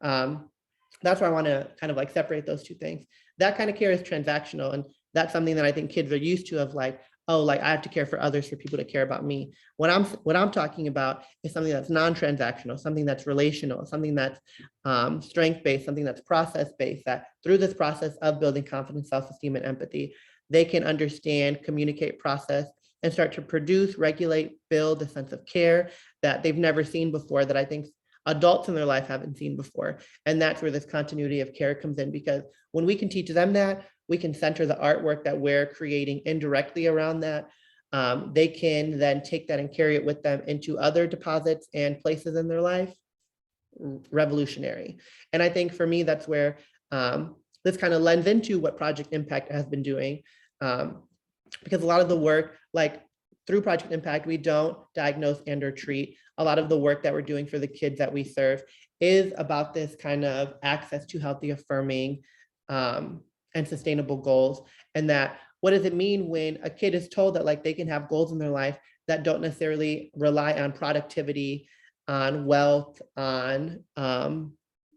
That's why I want to kind of like separate those two things. That kind of care is transactional. And that's something that I think kids are used to, of like, oh, like I have to care for others for people to care about me. What I'm talking about is something that's non-transactional, something that's relational, something that's strength-based, something that's process-based, that through this process of building confidence, self-esteem, and empathy, they can understand, communicate, process, and start to produce, regulate, build a sense of care that they've never seen before, that I think adults in their life haven't seen before. And that's where this continuity of care comes in, because when we can teach them that, we can center the artwork that we're creating indirectly around that. They can then take that and carry it with them into other deposits and places in their life. Revolutionary. And I think for me, that's where this kind of lends into what Project Impact has been doing. Because a lot of the work, like through Project Impact, we don't diagnose and or treat. A lot of the work that we're doing for the kids that we serve is about this kind of access to healthy, affirming, and sustainable goals. And that, what does it mean when a kid is told that like they can have goals in their life that don't necessarily rely on productivity, on wealth, on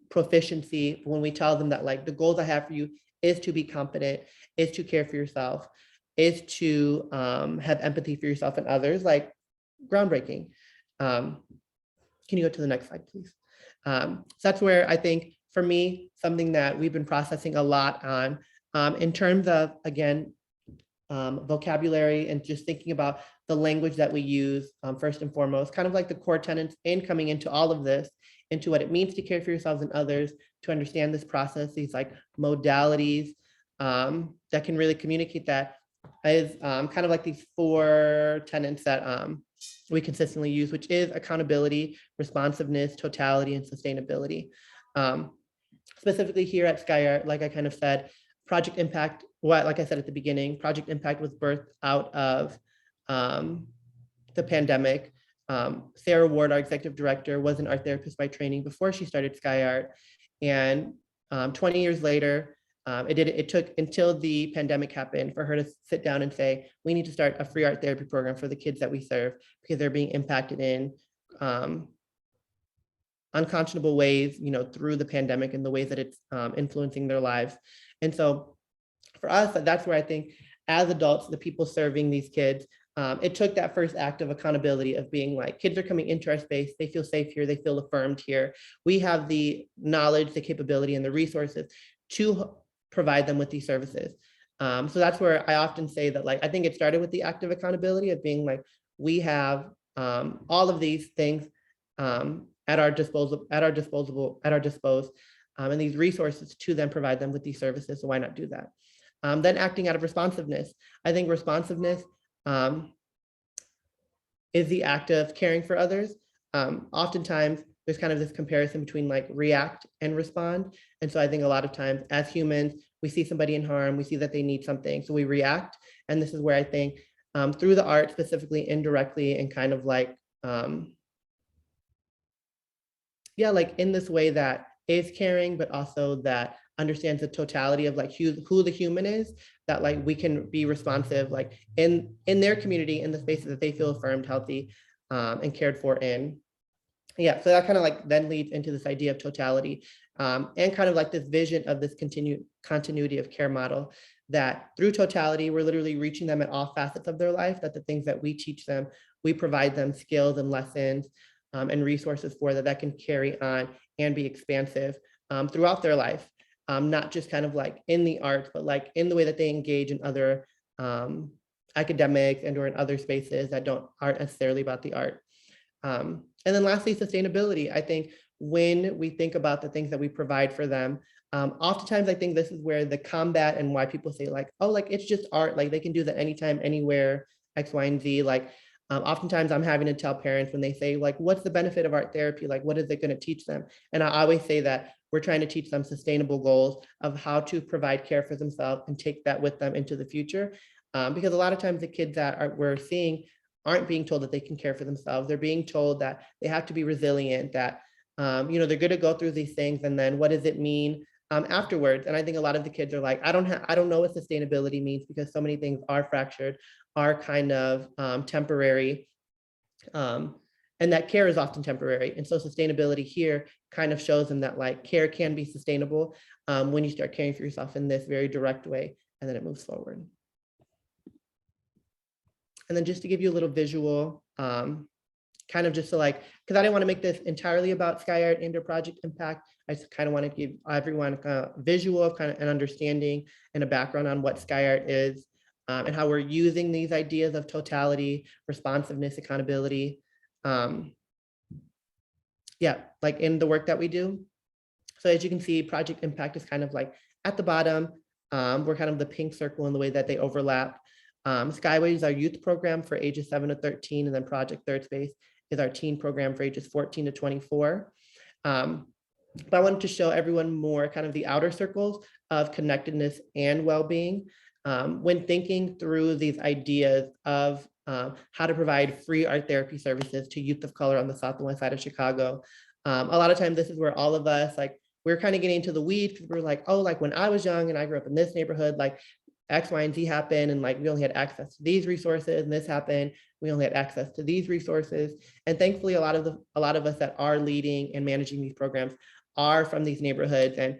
proficiency, when we tell them that like the goals I have for you is to be competent, is to care for yourself, is to have empathy for yourself and others, like groundbreaking. Can you go to the next slide, please? So that's where I think for me, something that we've been processing a lot on in terms of, again, vocabulary and just thinking about the language that we use first and foremost, kind of like the core tenets in coming into all of this, into what it means to care for yourselves and others, to understand this process, these like modalities that can really communicate that, is kind of like these 4 tenets that we consistently use, which is accountability, responsiveness, totality, and sustainability. Specifically here at SkyArt, like I kind of said, Project Impact, like I said at the beginning, Project Impact was birthed out of the pandemic. Sarah Ward, our executive director, was an art therapist by training before she started SkyArt. And 20 years later, it took until the pandemic happened for her to sit down and say, we need to start a free art therapy program for the kids that we serve, because they're being impacted in unconscionable ways, you know, through the pandemic and the ways that it's influencing their lives. And so for us, that's where I think as adults, the people serving these kids, it took that first act of accountability of being like, kids are coming into our space, they feel safe here, they feel affirmed here. We have the knowledge, the capability, and the resources to provide them with these services. So that's where I often say that, like, I think it started with the act of accountability of being like, we have all of these things at our disposal, and these resources to then provide them with these services. So why not do that? Then acting out of responsiveness. I think responsiveness is the act of caring for others. Oftentimes, there's kind of this comparison between like react and respond. And so I think a lot of times as humans, we see somebody in harm, we see that they need something, so we react. And this is where I think through the art, specifically indirectly, and kind of like, like in this way that is caring, but also that understands the totality of like who the human is, that like we can be responsive, like in their community, in the spaces that they feel affirmed, healthy, and cared for in. Yeah, so that kind of like then leads into this idea of totality, and kind of like this vision of this continuity of care model, that through totality, we're literally reaching them at all facets of their life, that the things that we teach them, we provide them skills and lessons and resources for that can carry on and be expansive throughout their life, not just kind of like in the arts, but like in the way that they engage in other academics and or in other spaces that aren't necessarily about the art. And then lastly, sustainability. I think when we think about the things that we provide for them, oftentimes I think this is where the combat and why people say like, oh, like it's just art, like they can do that anytime, anywhere, X, Y, and Z. Like oftentimes I'm having to tell parents when they say like, what's the benefit of art therapy? Like, what is it going to teach them? And I always say that we're trying to teach them sustainable goals of how to provide care for themselves and take that with them into the future. Because a lot of times the kids that we're seeing aren't being told that they can care for themselves. They're being told that they have to be resilient, that they're going to go through these things. And then what does it mean afterwards. And I think a lot of the kids are like, I don't know what sustainability means because so many things are fractured, are kind of temporary. And that care is often temporary. And so sustainability here kind of shows them that like care can be sustainable when you start caring for yourself in this very direct way, and then it moves forward. And then just to give you a little visual, kind of just to like, because I didn't want to make this entirely about SkyArt and their project impact. I just kind of want to give everyone a visual of kind of an understanding and a background on what SkyArt is and how we're using these ideas of totality, responsiveness, accountability. Yeah, like in the work that we do. So as you can see, project impact is kind of like at the bottom. We're kind of the pink circle in the way that they overlap. Skyway is our youth program for ages 7 to 13, and then Project Third Space is our teen program for ages 14 to 24. But I wanted to show everyone more kind of the outer circles of connectedness and well-being. When thinking through these ideas of how to provide free art therapy services to youth of color on the south and west side of Chicago, a lot of times this is where all of us, like, we're kind of getting into the weeds because we're like, oh, like when I was young and I grew up in this neighborhood, like X, Y, and Z happened, and like we only had access to these resources, and this happened, we only had access to these resources. And thankfully, a lot of us that are leading and managing these programs are from these neighborhoods and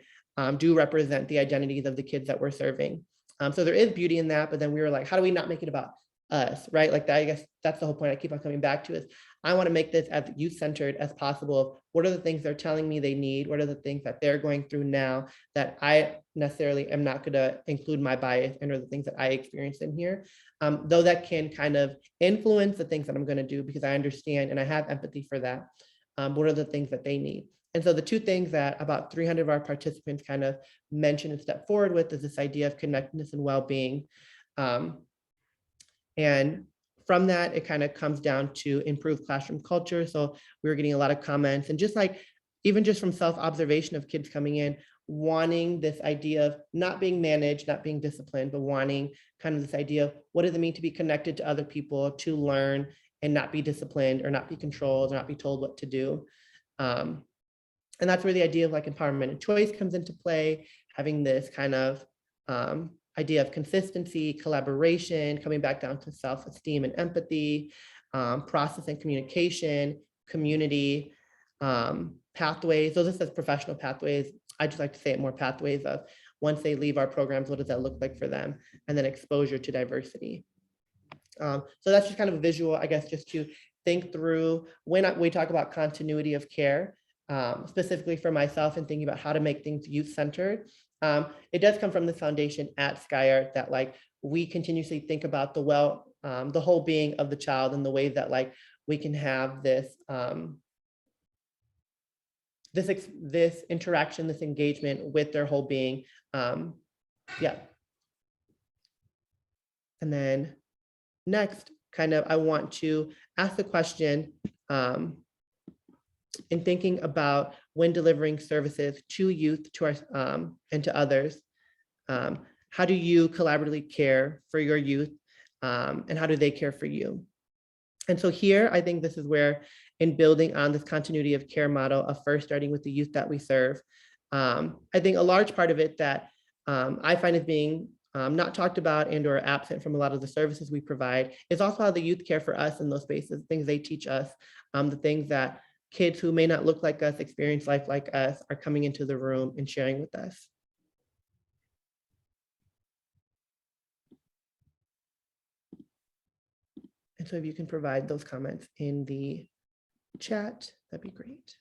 do represent the identities of the kids that we're serving. So there is beauty in that, but then we were like, how do we not make it about us, right? Like that, I guess that's the whole point I keep on coming back to is I want to make this as youth-centered as possible. What are the things they're telling me they need? What are the things that they're going through now that I necessarily am not going to include my bias and or the things that I experience in here, though that can kind of influence the things that I'm going to do because I understand and I have empathy for that. What are the things that they need? And so the two things that about 300 of our participants kind of mentioned and step forward with is this idea of connectedness and well-being. And from that, it kind of comes down to improved classroom culture. So we were getting a lot of comments and just like, even just from self-observation of kids coming in, wanting this idea of not being managed, not being disciplined, but wanting kind of this idea of what does it mean to be connected to other people, to learn and not be disciplined or not be controlled or not be told what to do. And that's where the idea of like empowerment and choice comes into play, having this kind of idea of consistency, collaboration, coming back down to self-esteem and empathy, process and communication, community, pathways. So this is professional pathways. I just like to say it more pathways of once they leave our programs, what does that look like for them? And then exposure to diversity. So that's just kind of a visual, I guess, just to think through when we talk about continuity of care, specifically for myself and thinking about how to make things youth-centered. It does come from the foundation at SkyArt that like we continuously think about the whole being of the child and the way that like we can have this this interaction, this engagement with their whole being. Yeah. And then next, kind of, I want to ask the question in thinking about when delivering services to youth, to our and to others, how do you collaboratively care for your youth, and how do they care for you? And so here, I think this is where, in building on this continuity of care model of first starting with the youth that we serve, I think a large part of it that I find is being not talked about and or absent from a lot of the services we provide is also how the youth care for us in those spaces, things they teach us, the things that kids who may not look like us, experience life like us, are coming into the room and sharing with us. And so if you can provide those comments in the chat, that'd be great.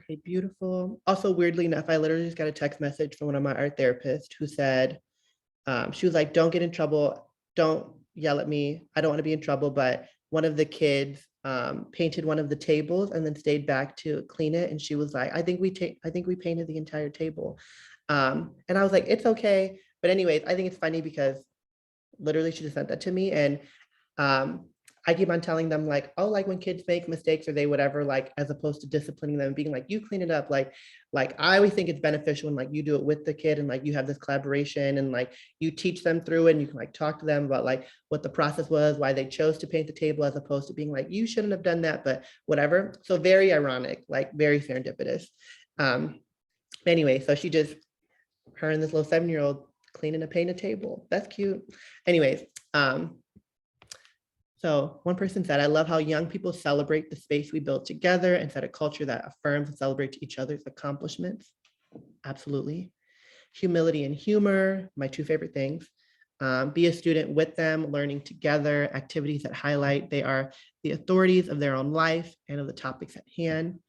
Okay, beautiful. Also, weirdly enough, I literally just got a text message from one of my art therapists who said, she was like, don't get in trouble. Don't yell at me. I don't want to be in trouble. But one of the kids painted one of the tables and then stayed back to clean it. And she was like, I think we painted the entire table. And I was like, it's okay. But anyways, I think it's funny because literally she just sent that to me. And um, I keep on telling them like, oh, like when kids make mistakes or they whatever, like as opposed to disciplining them and being like, you clean it up. Like I always think it's beneficial when like you do it with the kid and like you have this collaboration and like you teach them through it and you can like talk to them about like what the process was, why they chose to paint the table as opposed to being like, you shouldn't have done that, but whatever. So very ironic, like very serendipitous. Anyway, so her and this little 7-year-old cleaning a painted table. That's cute. Anyways, so one person said, I love how young people celebrate the space we build together and set a culture that affirms and celebrates each other's accomplishments. Absolutely. Humility and humor, my two favorite things. Be a student with them, learning together, activities that highlight they are the authorities of their own life and of the topics at hand.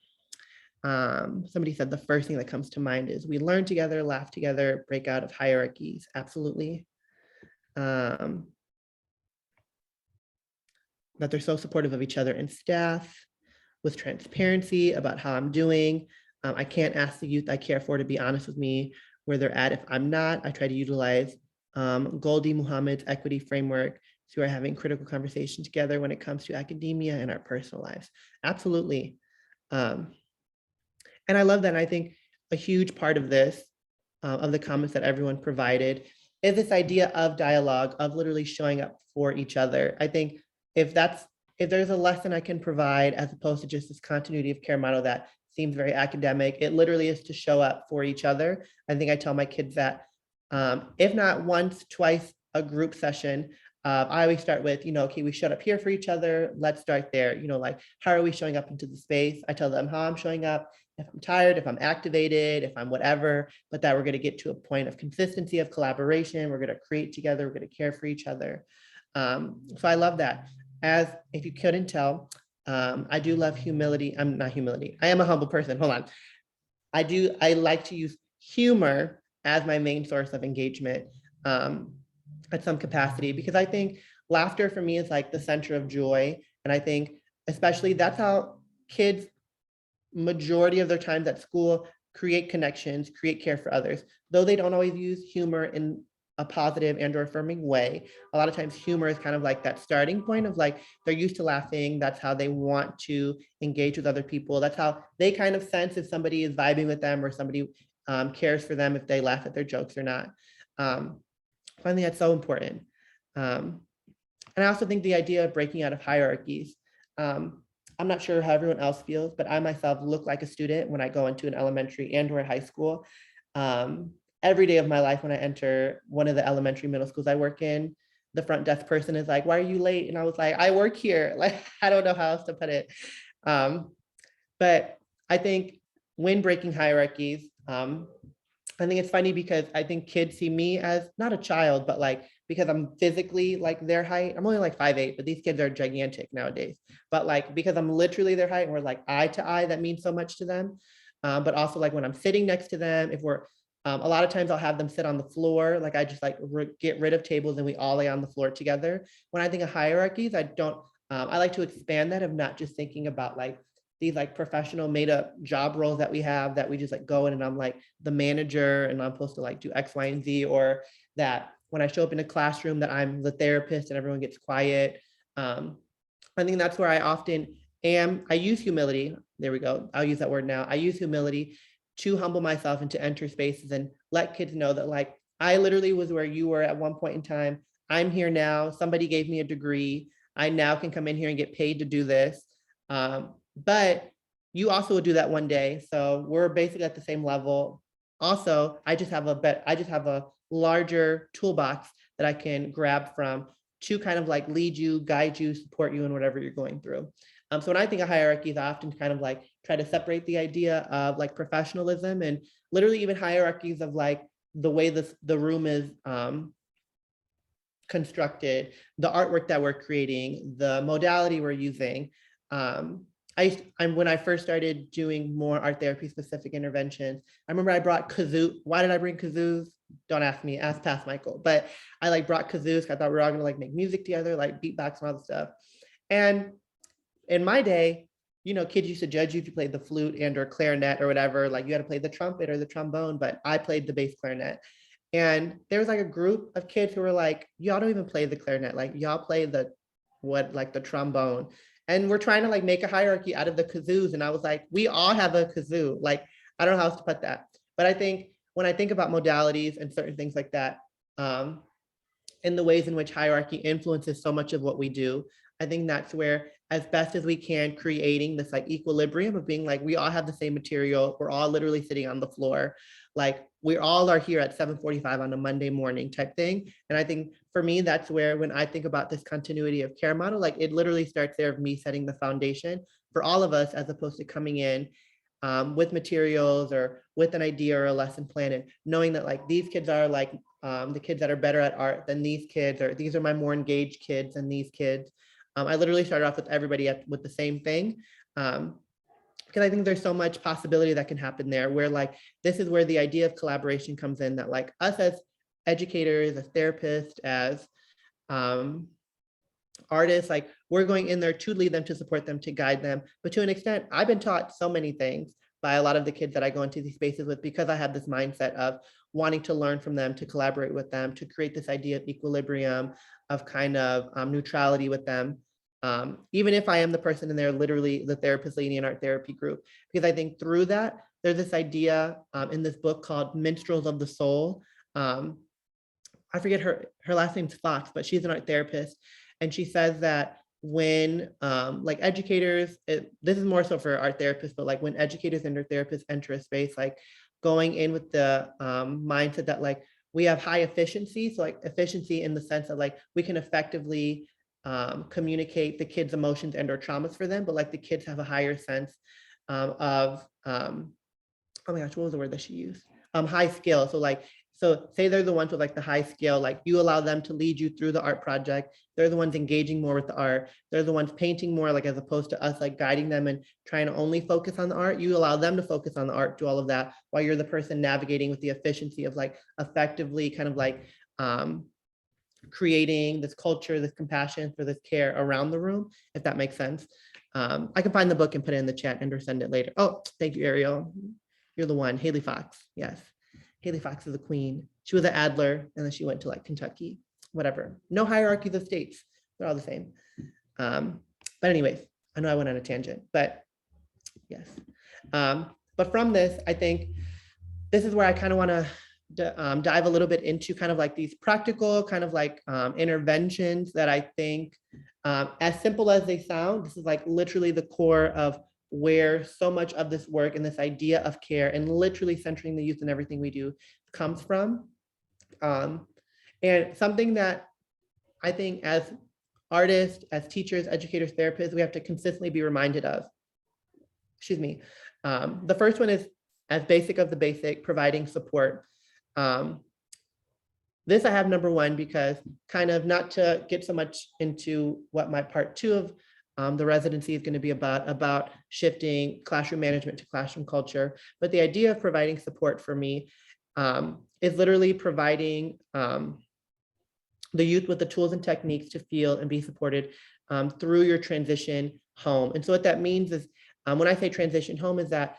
Somebody said the first thing that comes to mind is we learn together, laugh together, break out of hierarchies. Absolutely. That they're so supportive of each other and staff, with transparency about how I'm doing. I can't ask the youth I care for to be honest with me where they're at. If I'm not, I try to utilize Goldie Muhammad's equity framework. So we're having critical conversation together when it comes to academia and our personal lives. Absolutely. And I love that. And I think a huge part of this, of the comments that everyone provided, is this idea of dialogue, of literally showing up for each other. I think if there's a lesson I can provide as opposed to just this continuity of care model that seems very academic, it literally is to show up for each other. I think I tell my kids that if not once, twice a group session, I always start with, okay, we showed up here for each other. Let's start there. Like, how are we showing up into the space? I tell them how I'm showing up, if I'm tired, if I'm activated, if I'm whatever, but that we're going to get to a point of consistency, of collaboration. We're going to create together. We're going to care for each other. So I love that. As if you couldn't tell, I do love humility. I'm not humility. I am a humble person. Hold on. I like to use humor as my main source of engagement at some capacity, because I think laughter for me is like the center of joy. And I think especially that's how kids, majority of their times at school, create connections, create care for others. Though they don't always use humor in a positive and or affirming way, a lot of times humor is kind of like that starting point of like, they're used to laughing. That's how they want to engage with other people. That's how they kind of sense if somebody is vibing with them or somebody cares for them, if they laugh at their jokes or not. I think that's so important. And I also think the idea of breaking out of hierarchies, I'm not sure how everyone else feels, but I myself look like a student when I go into an elementary and or high school. Every day of my life when I enter one of the elementary middle schools I work in, the front desk person is like, why are you late? And I was like, I work here. Like, I don't know how else to put it. But I think when breaking hierarchies, I think it's funny because I think kids see me as not a child, but like, because I'm physically like their height. I'm only like 5'8", but these kids are gigantic nowadays. But like, because I'm literally their height and we're like eye to eye, that means so much to them. But also like when I'm sitting next to them, if we're, a lot of times I'll have them sit on the floor. Like I just like get rid of tables and we all lay on the floor together. When I think of hierarchies, I like to expand that of not just thinking about like these like professional made up job roles that we have that we just like go in and I'm like the manager and I'm supposed to like do X, Y, and Z, or that when I show up in a classroom that I'm the therapist and everyone gets quiet. I think that's where I often am. I use humility. There we go. I'll use that word now. I use humility to humble myself and to enter spaces and let kids know that like, I literally was where you were at one point in time. I'm here now. Somebody gave me a degree. I now can come in here and get paid to do this. But you also will do that one day. So we're basically at the same level. Also, I just have a larger toolbox that I can grab from to kind of like lead you, guide you, support you in whatever you're going through. So when I think of hierarchies, I often kind of like try to separate the idea of like professionalism and literally even hierarchies of like the way the room is constructed, the artwork that we're creating, the modality we're using. when I first started doing more art therapy specific interventions, I remember I brought kazoo. Why did I bring kazoos? Don't ask me, ask past Michael. But I like brought kazoos. I thought we were all gonna like make music together, like beatbox and all the stuff. And in my day, kids used to judge you if you played the flute and or clarinet or whatever. Like you had to play the trumpet or the trombone, but I played the bass clarinet. And there was like a group of kids who were like, y'all don't even play the clarinet. Like y'all play the trombone. And we're trying to like make a hierarchy out of the kazoos. And I was like, we all have a kazoo. Like, I don't know how else to put that. But I think when I think about modalities and certain things like that, in the ways in which hierarchy influences so much of what we do, I think that's where, as best as we can, creating this like equilibrium of being like, we all have the same material. We're all literally sitting on the floor. Like we all are here at 7:45 on a Monday morning type thing. And I think for me, that's where, when I think about this continuity of care model, like it literally starts there of me setting the foundation for all of us, as opposed to coming in with materials or with an idea or a lesson plan, and knowing that like these kids are like the kids that are better at art than these kids, or these are my more engaged kids than these kids. I literally started off with everybody with the same thing. Because I think there's so much possibility that can happen there, where like, this is where the idea of collaboration comes in, that like us as educators, as therapists, as artists, like we're going in there to lead them, to support them, to guide them. But to an extent, I've been taught so many things by a lot of the kids that I go into these spaces with, because I have this mindset of wanting to learn from them, to collaborate with them, to create this idea of equilibrium, of kind of neutrality with them. Even if I am the person in there, literally the therapist leading an art therapy group, because I think through that, there's this idea in this book called Minstrels of the Soul. I forget her last name's Fox, but she's an art therapist. And she says that when like educators, this is more so for art therapists, but like when educators and their therapists enter a space, like going in with the mindset that like we have high efficiency. So like efficiency in the sense that like we can effectively communicate the kids' emotions and or traumas for them, but like the kids have a higher sense of, oh my gosh, what was the word that she used? High skill. So like, so say they're the ones with like the high skill, like you allow them to lead you through the art project. They're the ones engaging more with the art. They're the ones painting more, like as opposed to us like guiding them and trying to only focus on the art. You allow them to focus on the art, do all of that, while you're the person navigating with the efficiency of like effectively kind of like creating this culture, this compassion for this care around the room, if that makes sense. I can find the book and put it in the chat and or send it later. Oh, thank you, Ariel. You're the one. Haley Fox. Yes. Haley Fox is the queen. She was at Adler and then she went to like Kentucky, whatever. No hierarchies of states. They're all the same. But anyways, I know I went on a tangent, but yes. But from this, I think this is where I kind of want to dive a little bit into kind of like these practical kind of like interventions that I think, as simple as they sound, this is like literally the core of where so much of this work and this idea of care and literally centering the youth in everything we do comes from. And something that I think as artists, as teachers, educators, therapists, we have to consistently be reminded of. Excuse me. The first one is, as basic of the basic, providing support. This I have number one because kind of not to get so much into what my part two of the residency is going to be about shifting classroom management to classroom culture. But the idea of providing support for me is literally providing the youth with the tools and techniques to feel and be supported through your transition home. And so what that means is, when I say transition home, is that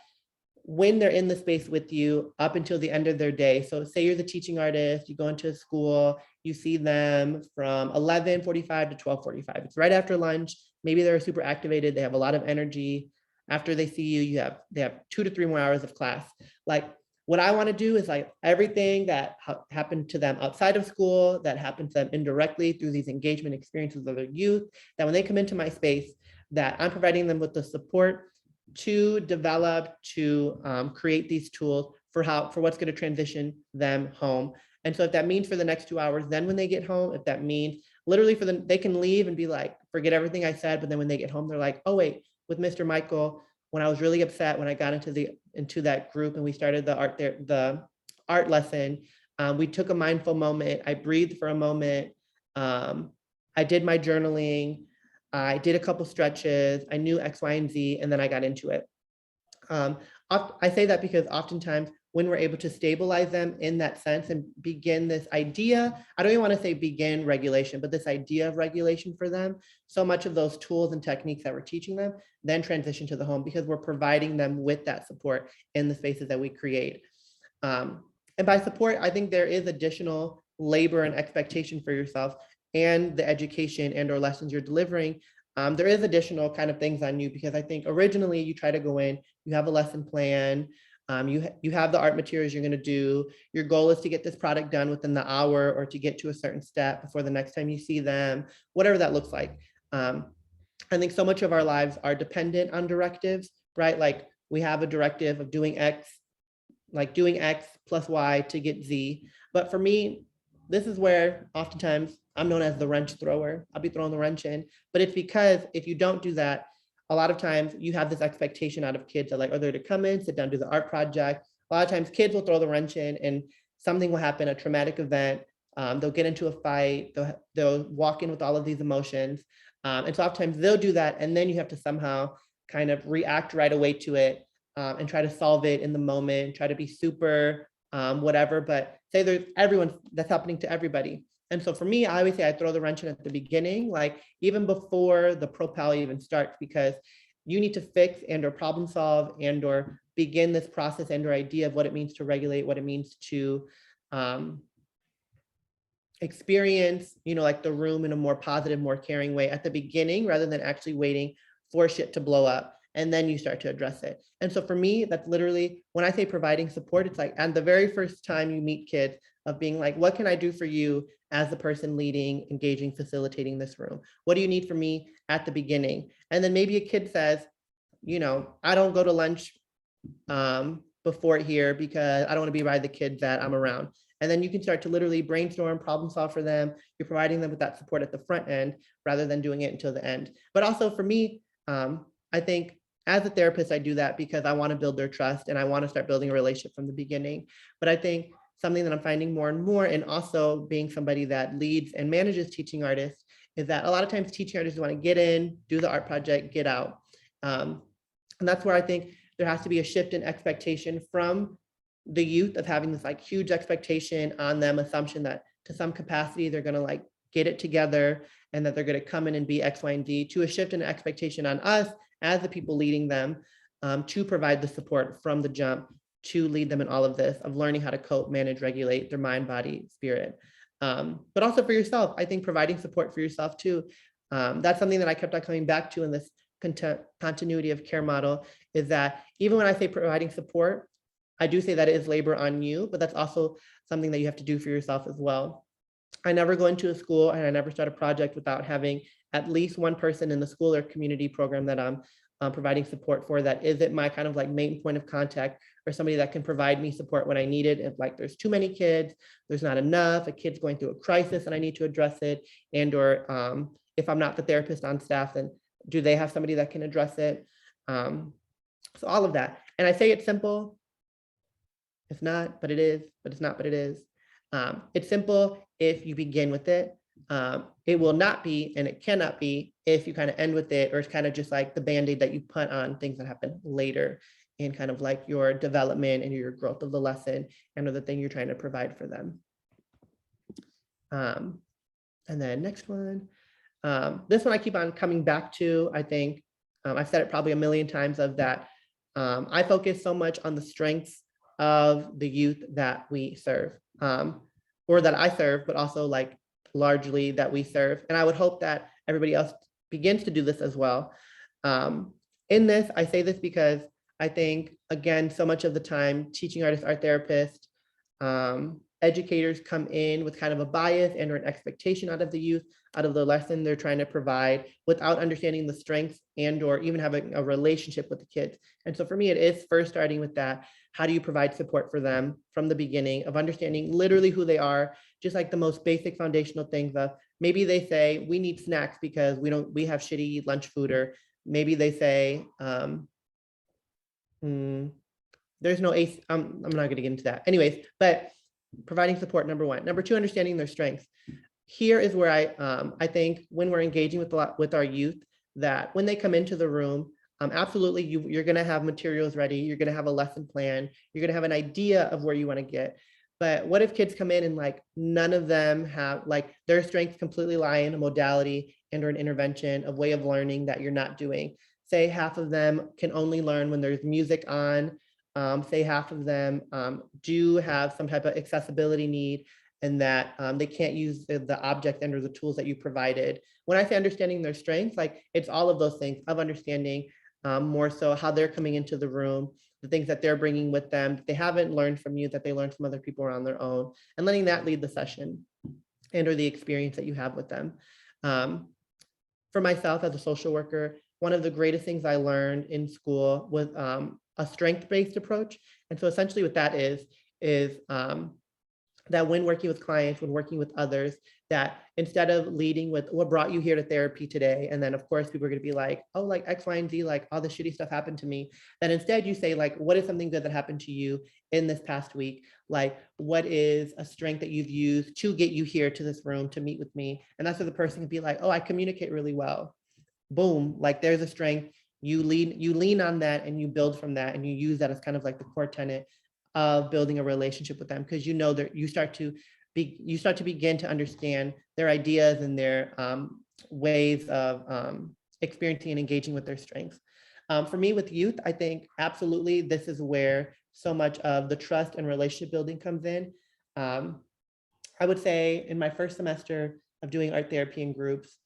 when they're in the space with you up until the end of their day. So say you're the teaching artist, you go into a school, you see them from 11:45 to 12:45. It's right after lunch. Maybe they're super activated. They have a lot of energy. After they see you, they have 2 to 3 more hours of class. Like what I want to do is like everything that happened to them outside of school, that happened to them indirectly through these engagement experiences of their youth, that when they come into my space, that I'm providing them with the support to develop, to create these tools for what's going to transition them home. And so if that means for the next 2 hours, then when they get home, if that means literally for them, they can leave and be like, forget everything I said. But then when they get home, they're like, oh wait, with Mr. Michael, when I was really upset, when I got into that group and we started the art lesson, we took a mindful moment. I breathed for a moment. I did my journaling. I did a couple stretches, I knew X, Y, and Z, and then I got into it. I say that because oftentimes when we're able to stabilize them in that sense and begin this idea, I don't even want to say begin regulation, but this idea of regulation for them, so much of those tools and techniques that we're teaching them then transition to the home because we're providing them with that support in the spaces that we create. And by support, I think there is additional labor and expectation for yourself and the education and or lessons you're delivering. There is additional kind of things on you because I think originally you try to go in, you have a lesson plan, you have the art materials you're going to do. Your goal is to get this product done within the hour or to get to a certain step before the next time you see them, whatever that looks like. I think so much of our lives are dependent on directives, right? Like we have a directive of doing X, like doing X plus Y to get Z. But for me, this is where oftentimes I'm known as the wrench thrower. I'll be throwing the wrench in, but it's because if you don't do that, a lot of times you have this expectation out of kids that like, are they to come in, sit down, do the art project. A lot of times kids will throw the wrench in and something will happen, a traumatic event. They'll get into a fight. They'll walk in with all of these emotions. And so oftentimes they'll do that. And then you have to somehow kind of react right away to it and try to solve it in the moment, try to be super whatever, but say there's everyone that's happening to everybody. And so for me, I always say I throw the wrench in at the beginning, like even before the propel even starts, because you need to fix and or problem solve and or begin this process and or idea of what it means to regulate, what it means to experience, you know, like the room in a more positive, more caring way at the beginning, rather than actually waiting for shit to blow up. And then you start to address it. And so for me, that's literally, when I say providing support, it's like, and the very first time you meet kids of being like, what can I do for you as the person leading, engaging, facilitating this room? What do you need from me at the beginning? And then maybe a kid says, you know, I don't go to lunch before here because I don't want to be by the kids that I'm around. And then you can start to literally brainstorm, problem solve for them. You're providing them with that support at the front end rather than doing it until the end. But also for me, I think as a therapist, I do that because I want to build their trust and I want to start building a relationship from the beginning. But I think something that I'm finding more and more, and also being somebody that leads and manages teaching artists, is that a lot of times teaching artists want to get in, do the art project, get out. And that's where I think there has to be a shift in expectation from the youth of having this like huge expectation on them, assumption that to some capacity they're going to like get it together and that they're going to come in and be X, Y, and Z, to a shift in expectation on us as the people leading them to provide the support from the jump to lead them in all of this of learning how to cope, manage, regulate their mind, body, spirit. But also for yourself, I think providing support for yourself too. That's something that I kept on coming back to in this continuity of care model, is that even when I say providing support, I do say that it is labor on you, but that's also something that you have to do for yourself as well. I never go into a school and I never start a project without having at least one person in the school or community program that I'm providing support for that isn't my kind of like main point of contact, or somebody that can provide me support when I need it. If like there's too many kids, there's not enough, a kid's going through a crisis and I need to address it, and or if I'm not the therapist on staff, then do they have somebody that can address it? So all of that. And I say it's simple. It's not, but it is, but it's not, but it is. It's simple if you begin with it. It will not be, and it cannot be if you kind of end with it, or it's kind of just like the Band-Aid that you put on things that happen later in kind of like your development and your growth of the lesson and of the thing you're trying to provide for them. And then next one. This one I keep on coming back to. I think I've said it probably a million times of that. I focus so much on the strengths of the youth that we serve, or that I serve, but also like largely that we serve. And I would hope that everybody else begins to do this as well. In this, I say this because I think, again, so much of the time, teaching artists, art therapists, educators come in with kind of a bias and or an expectation out of the youth, out of the lesson they're trying to provide, without understanding the strengths and or even having a relationship with the kids. And so for me, it is first starting with that. How do you provide support for them from the beginning of understanding literally who they are, just like the most basic foundational things of maybe they say we need snacks because we have shitty lunch food, or maybe they say there's no ace. I'm not going to get into that anyways, but providing support, number one. Number two, understanding their strengths. here is where I think when we're engaging with our youth, that when they come into the room, absolutely you're going to have materials ready, you're going to have a lesson plan, you're going to have an idea of where you want to get. But what if kids come in and like none of them have, like, their strengths completely lie in a modality and or an intervention, a way of learning that you're not doing? Say half of them can only learn when there's music on. Say half of them do have some type of accessibility need, and that they can't use the object and or the tools that you provided. When I say understanding their strengths, like, it's all of those things of understanding more so how they're coming into the room, the things that they're bringing with them that they haven't learned from you, that they learned from other people around their own, and letting that lead the session and or the experience that you have with them. For myself as a social worker, one of the greatest things I learned in school was a strength-based approach. And so essentially what that is that when working with clients, when working with others, that instead of leading with what brought you here to therapy today, and then of course people are going to be like, oh, like X, Y, and Z, like all this shitty stuff happened to me, then instead you say, like, what is something good that happened to you in this past week? Like, what is a strength that you've used to get you here to this room to meet with me? And that's where the person can be like, oh, I communicate really well. Boom, like there's a strength. You lean on that and you build from that, and you use that as kind of like the core tenet of building a relationship with them, because you know that you start to begin to understand their ideas and their ways of experiencing and engaging with their strengths. For me with youth, I think absolutely this is where so much of the trust and relationship building comes in. I would say in my first semester of doing art therapy in groups,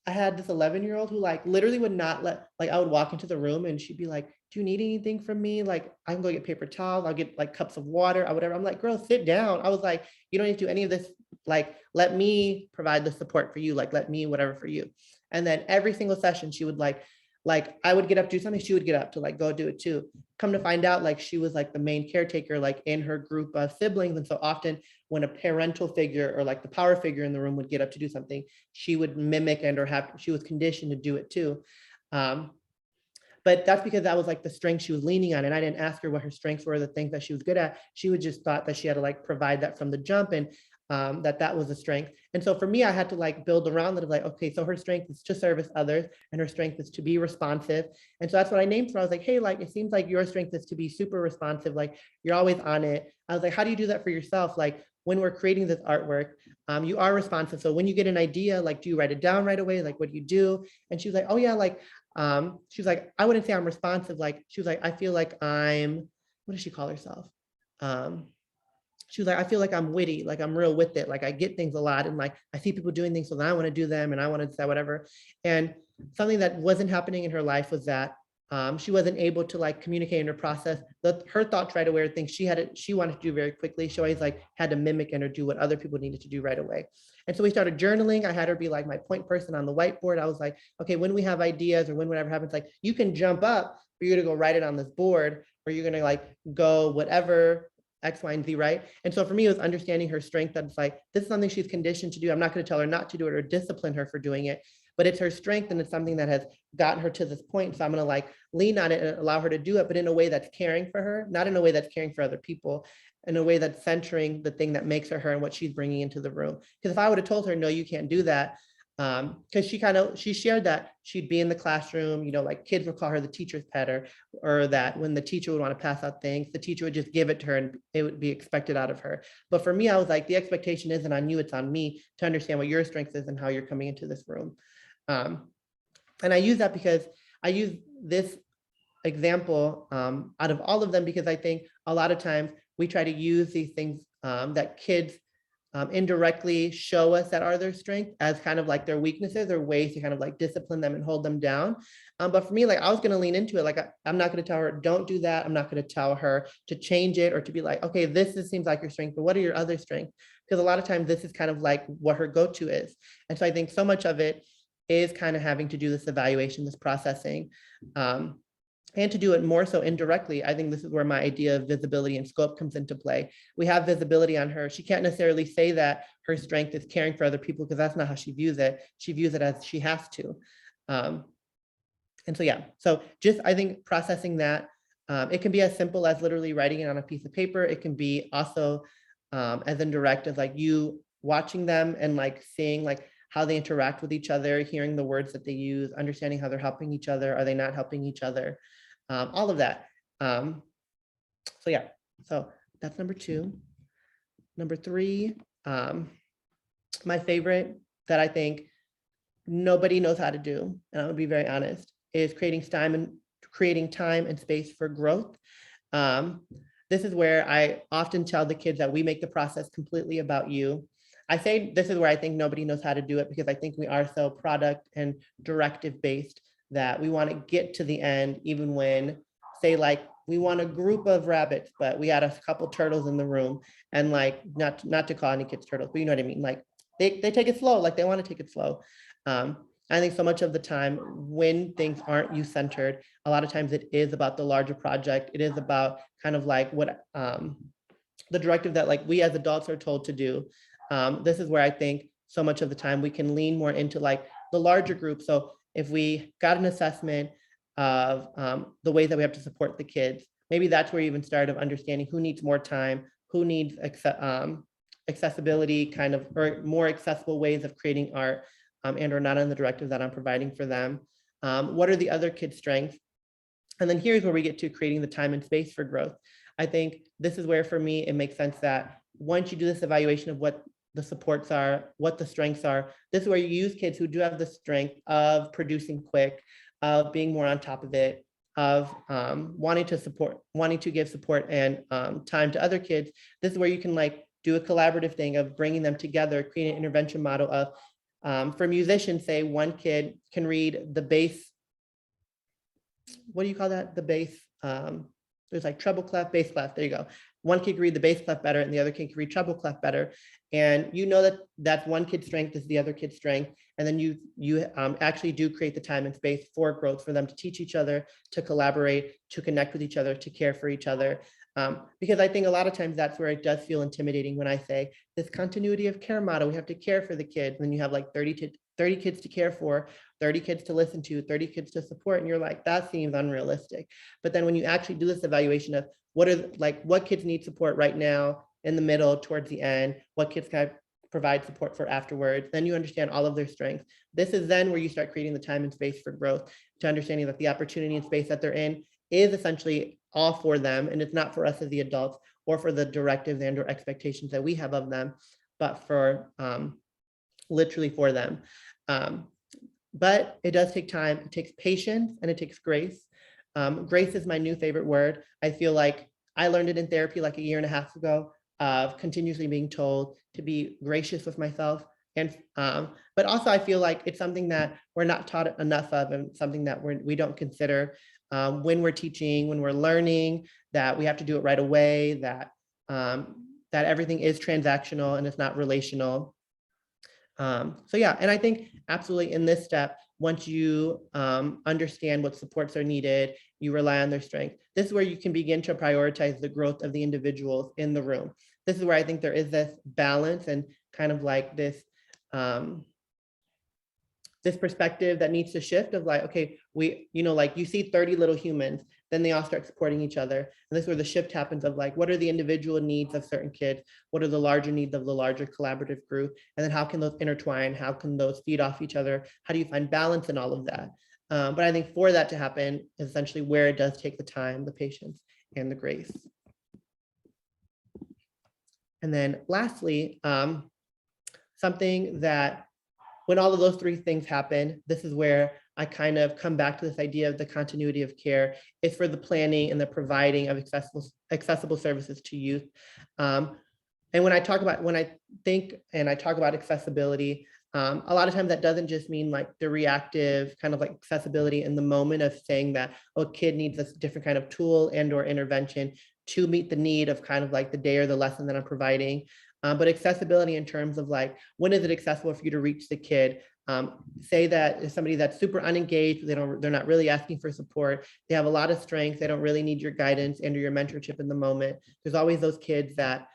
I had this 11-year-old who like literally would not let, like, I would walk into the room and she'd be like, do you need anything from me? Like, I can go get paper towels, I'll get like cups of water or whatever. I'm like, girl, sit down. I was like, you don't need to do any of this. Like, let me provide the support for you. Like, let me whatever for you. And then every single session she would like I would get up, do something, she would get up to like go do it too. Come to find out, like, she was like the main caretaker, like in her group of siblings. And so often when a parental figure or like the power figure in the room would get up to do something, she would mimic and or have, she was conditioned to do it too. But that's because that was like the strength she was leaning on. And I didn't ask her what her strengths were, the things that she was good at. She would just thought that she had to like provide that from the jump, and that was a strength. And so for me, I had to like build around that of like, okay, so her strength is to service others and her strength is to be responsive. And so that's what I named her. I was like, hey, like, it seems like your strength is to be super responsive. Like, you're always on it. I was like, how do you do that for yourself? Like, when we're creating this artwork, you are responsive. So when you get an idea, like, do you write it down right away? Like, what do you do? And she was like, oh yeah, like, she was like, I wouldn't say I'm responsive. Like, she was like, I feel like I'm, what does she call herself? She was like, I feel like I'm witty, like I'm real with it. Like, I get things a lot, and like, I see people doing things, so then I want to do them and I want to say whatever. And something that wasn't happening in her life was that she wasn't able to like communicate in her process. Her thoughts right away are things she wanted to do very quickly. She always like had to mimic and or do what other people needed to do right away. And so we started journaling. I had her be like my point person on the whiteboard. I was like, okay, when we have ideas or when whatever happens, like, you can jump up, but you're gonna go write it on this board, or you're gonna like go whatever X, Y, and Z, right? And so for me, it was understanding her strength. That it's like, this is something she's conditioned to do. I'm not going to tell her not to do it or discipline her for doing it, but it's her strength, and it's something that has gotten her to this point. So I'm going to like lean on it and allow her to do it, but in a way that's caring for her, not in a way that's caring for other people, in a way that's centering the thing that makes her her and what she's bringing into the room. Because if I would have told her, no, you can't do that, because she shared that she'd be in the classroom, you know, like kids would call her the teacher's pet, or that when the teacher would want to pass out things, the teacher would just give it to her and it would be expected out of her. But for me, I was like, the expectation isn't on you, it's on me to understand what your strength is and how you're coming into this room. And I use that because I use this example out of all of them, because I think a lot of times we try to use these things that kids indirectly show us that are their strength as kind of like their weaknesses, or ways to kind of like discipline them and hold them down. But for me, like, I was going to lean into it. Like, I'm not going to tell her, don't do that. I'm not going to tell her to change it, or to be like, okay, this seems like your strength, but what are your other strengths? Because a lot of times this is kind of like what her go-to is. And so I think so much of it is kind of having to do this evaluation, this processing. And to do it more so indirectly. I think this is where my idea of visibility and scope comes into play. We have visibility on her. She can't necessarily say that her strength is caring for other people, because that's not how she views it. She views it as she has to. And so, yeah, so just, I think processing that, it can be as simple as literally writing it on a piece of paper. It can be also as indirect as like you watching them and like seeing like how they interact with each other, hearing the words that they use, understanding how they're helping each other, are they not helping each other, all of that. So yeah, so that's number 2. Number 3, my favorite that I think nobody knows how to do, and I'm gonna be very honest, is creating time and space for growth. This is where I often tell the kids that we make the process completely about you. I say this is where I think nobody knows how to do it, because I think we are so product and directive based that we want to get to the end, even when, say, like we want a group of rabbits, but we had a couple turtles in the room, and like not to call any kids turtles, but you know what I mean. Like they take it slow, like they want to take it slow. I think so much of the time when things aren't you-centered, a lot of times it is about the larger project. It is about kind of like what the directive that like we as adults are told to do. This is where I think so much of the time we can lean more into like the larger group. So if we got an assessment of the ways that we have to support the kids, maybe that's where you even start of understanding who needs more time, who needs accessibility kind of, or more accessible ways of creating art, and or not on the directive that I'm providing for them. What are the other kids' strengths? And then here's where we get to creating the time and space for growth. I think this is where for me, it makes sense that once you do this evaluation of what the supports are, what the strengths are, this is where you use kids who do have the strength of producing quick, of being more on top of it, of wanting to give support and time to other kids. This is where you can like do a collaborative thing of bringing them together, create an intervention model of, for musicians, say one kid can read the bass, what do you call that? The bass, there's like treble clef, bass clef, there you go. One kid can read the bass clef better and the other kid can read treble clef better. And you know that that's one kid's strength is the other kid's strength. And then you actually do create the time and space for growth for them to teach each other, to collaborate, to connect with each other, to care for each other. Because I think a lot of times that's where it does feel intimidating when I say this continuity of care model, we have to care for the kids. And you have like 30 kids to care for, 30 kids to listen to, 30 kids to support. And you're like, that seems unrealistic. But then when you actually do this evaluation of what kids need support right now, in the middle, towards the end, what kids can I provide support for afterwards, then you understand all of their strengths. This is then where you start creating the time and space for growth, to understanding that the opportunity and space that they're in is essentially all for them. And it's not for us as the adults or for the directives and or expectations that we have of them, but for literally for them. But it does take time. It takes patience and it takes grace. Grace is my new favorite word. I feel like I learned it in therapy like a year and a half ago, of continuously being told to be gracious with myself. And but also I feel like it's something that we're not taught enough of, and something that we don't consider when we're teaching, when we're learning, that we have to do it right away, that that everything is transactional and it's not relational. So yeah, and I think absolutely in this step, once you understand what supports are needed, you rely on their strength. This is where you can begin to prioritize the growth of the individuals in the room. This is where I think there is this balance and kind of like this this perspective that needs to shift of like, okay, like you see 30 little humans, then they all start supporting each other. And this is where the shift happens of like, what are the individual needs of certain kids? What are the larger needs of the larger collaborative group? And then how can those intertwine? How can those feed off each other? How do you find balance in all of that? But I think for that to happen is essentially where it does take the time, the patience, and the grace. And then lastly, something that when all of those three things happen, this is where I kind of come back to this idea of the continuity of care is for the planning and the providing of accessible services to youth. And when I talk about accessibility, a lot of times that doesn't just mean like the reactive kind of like accessibility in the moment of saying that, oh, a kid needs a different kind of tool and or intervention to meet the need of kind of like the day or the lesson that I'm providing. But accessibility in terms of like, when is it accessible for you to reach the kid? Say that is somebody that's super unengaged, they're not really asking for support, they have a lot of strengths, they don't really need your guidance and or your mentorship in the moment. There's always those kids that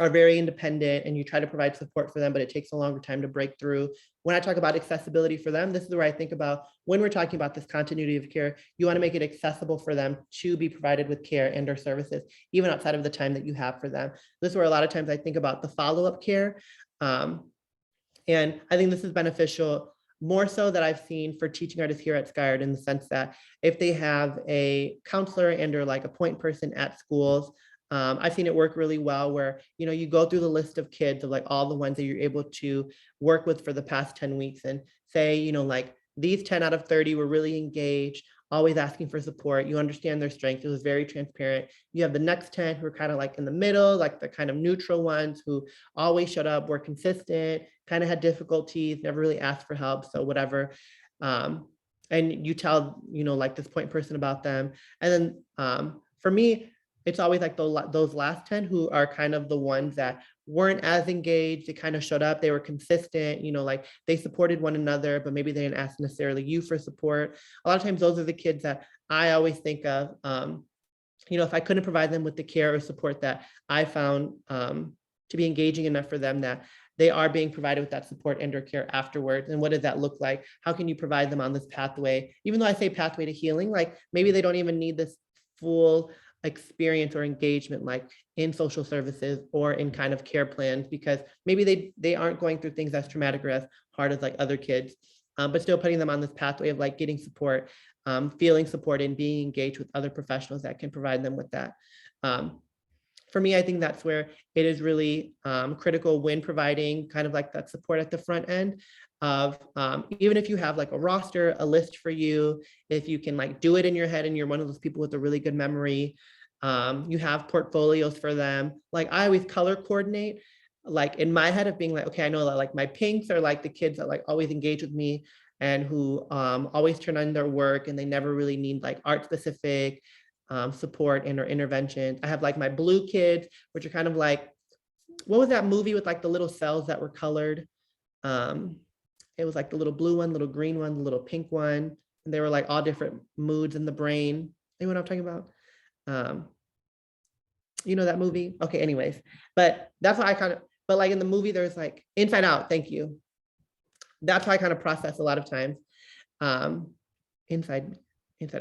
are very independent and you try to provide support for them, but it takes a longer time to break through. When I talk about accessibility for them, this is where I think about when we're talking about this continuity of care, you want to make it accessible for them to be provided with care and or services, even outside of the time that you have for them. This is where a lot of times I think about the follow-up care. And I think this is beneficial more so that I've seen for teaching artists here at SkyArt, in the sense that if they have a counselor and or like a point person at schools, I've seen it work really well where, you know, you go through the list of kids of like all the ones that you're able to work with for the past 10 weeks and say, you know, like these 10 out of 30 were really engaged, always asking for support. You understand their strengths. It was very transparent. You have the next 10 who are kind of like in the middle, like the kind of neutral ones who always showed up, were consistent, kind of had difficulties, never really asked for help. So whatever. And you tell, you know, like this point person about them. And then for me, it's always like those last 10 who are kind of the ones that weren't as engaged. They kind of showed up, they were consistent, you know, like they supported one another, but maybe they didn't ask necessarily you for support. A lot of times those are the kids that I always think of, you know, if I couldn't provide them with the care or support that I found to be engaging enough for them, that they are being provided with that support and or care afterwards. And what does that look like? How can you provide them on this pathway? Even though I say pathway to healing, like maybe they don't even need this full experience or engagement like in social services or in kind of care plans, because maybe they aren't going through things as traumatic or as hard as like other kids, but still putting them on this pathway of like getting support, feeling supported and being engaged with other professionals that can provide them with that. For me, I think that's where it is really critical when providing kind of like that support at the front end of even if you have like a roster, a list for you, if you can like do it in your head and you're one of those people with a really good memory, you have portfolios for them. Like I always color coordinate, like in my head of being like, okay, I know that like my pinks are like the kids that like always engage with me and who always turn on their work and they never really need like art specific support and or intervention. I have like my blue kids, which are kind of like, what was that movie with like the little cells that were colored? It was like the little blue one, little green one, the little pink one. And they were like all different moods in the brain. You know what I'm talking about? You know that movie? Okay, anyways. But that's how I kind of, but like in the movie, there's like Inside Out, thank you. That's how I kind of process a lot of times. Inside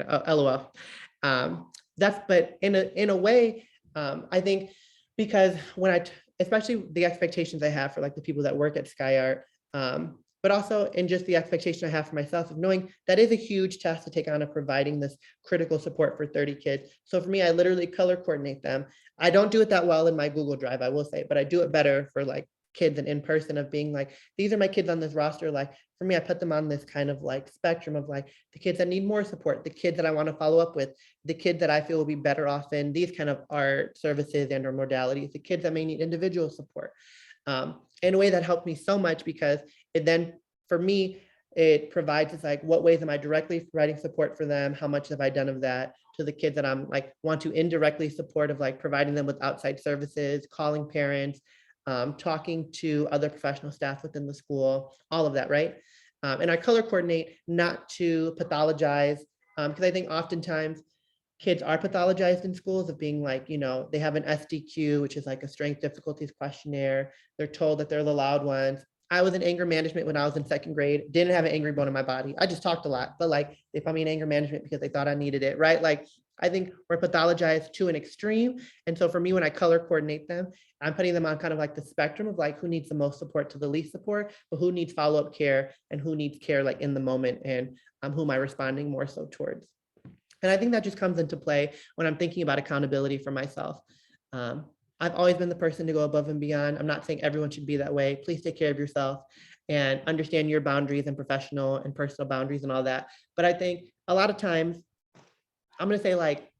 Out, LOL. But in a way, I think because when especially the expectations I have for like the people that work at SkyArt, but also in just the expectation I have for myself of knowing that is a huge task to take on of providing this critical support for 30 kids. So for me, I literally color coordinate them. I don't do it that well in my Google Drive, I will say, but I do it better for like kids and in person of being like, these are my kids on this roster. Like for me, I put them on this kind of like spectrum of like the kids that need more support, the kids that I want to follow up with, the kids that I feel will be better off in these kind of art services and or modalities, the kids that may need individual support. In a way that helped me so much because it then, for me, it provides it's like, what ways am I directly providing support for them? How much have I done of that? To the kids that I'm like, want to indirectly support of like providing them with outside services, calling parents, talking to other professional staff within the school, all of that, right? And I color coordinate not to pathologize, because I think oftentimes kids are pathologized in schools of being like, you know, they have an SDQ, which is like a strength difficulties questionnaire. They're told that they're the loud ones. I was in anger management when I was in second grade, didn't have an angry bone in my body. I just talked a lot, but like they put me in anger management because they thought I needed it, right? Like I think we're pathologized to an extreme. And so for me, when I color coordinate them, I'm putting them on kind of like the spectrum of like who needs the most support to the least support, but who needs follow-up care and who needs care like in the moment and who am I responding more so towards. And I think that just comes into play when I'm thinking about accountability for myself. I've always been the person to go above and beyond. I'm not saying everyone should be that way. Please take care of yourself and understand your boundaries and professional and personal boundaries and all that. But I think a lot of times, I'm going to say like,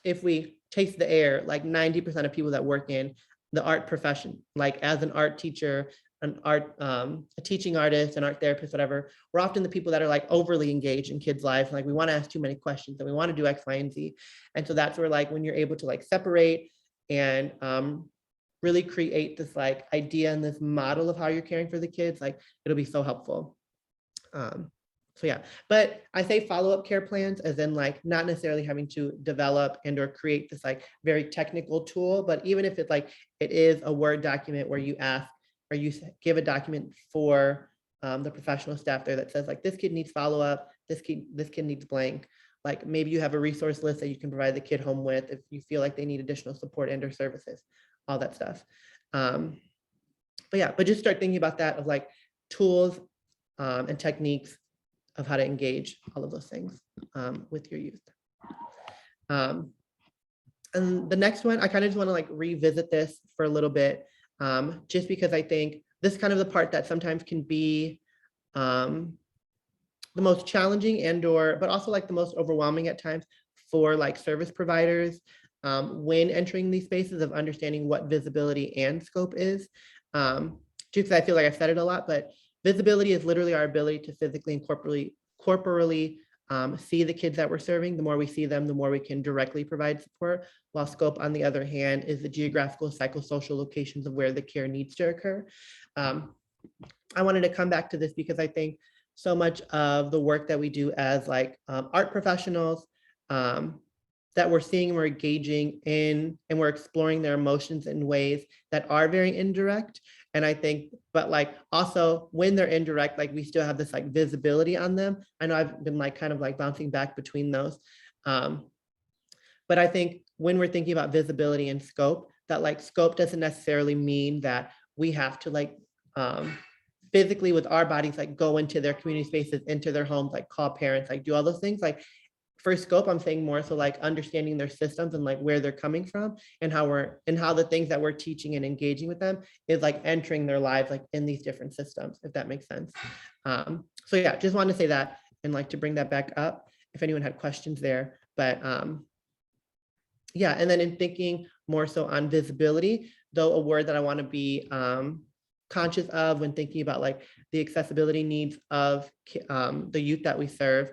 if we taste the air, like 90% of people that work in the art profession, like as an art teacher, a teaching artist, an art therapist, whatever, we're often the people that are like overly engaged in kids' lives. Like we want to ask too many questions and we want to do X, Y, and Z. And so that's where like when you're able to like separate and really create this like idea and this model of how you're caring for the kids, like it'll be so helpful. So yeah, but I say follow-up care plans as in like not necessarily having to develop and or create this like very technical tool, but even if it's like it is a Word document where you ask or you give a document for the professional staff there that says like this kid needs follow-up, this kid needs blank. Like maybe you have a resource list that you can provide the kid home with if you feel like they need additional support and or services, all that stuff. But yeah, but just start thinking about that of like tools and techniques of how to engage all of those things with your youth. And the next one, I kind of just want to like revisit this for a little bit, just because I think this is kind of the part that sometimes can be the most challenging but also like the most overwhelming at times for like service providers when entering these spaces of understanding what visibility and scope is. Just because I feel like I've said it a lot, but visibility is literally our ability to physically and corporally see the kids that we're serving. The more we see them, the more we can directly provide support. While scope, on the other hand, is the geographical psychosocial locations of where the care needs to occur. I wanted to come back to this because I think so much of the work that we do as like art professionals that we're seeing, we're engaging in, and we're exploring their emotions in ways that are very indirect. And I think, but like also when they're indirect, like we still have this like visibility on them. I know I've been like kind of like bouncing back between those. But I think when we're thinking about visibility and scope, that like scope doesn't necessarily mean that we have to like physically with our bodies, like go into their community spaces, into their homes, like call parents, like do all those things. Like for scope, I'm saying more so like understanding their systems and like where they're coming from and how the things that we're teaching and engaging with them is like entering their lives like in these different systems, if that makes sense. So yeah, just wanted to say that and like to bring that back up if anyone had questions there. But yeah, and then in thinking more so on visibility, though a word that I want to be conscious of when thinking about like the accessibility needs of the youth that we serve.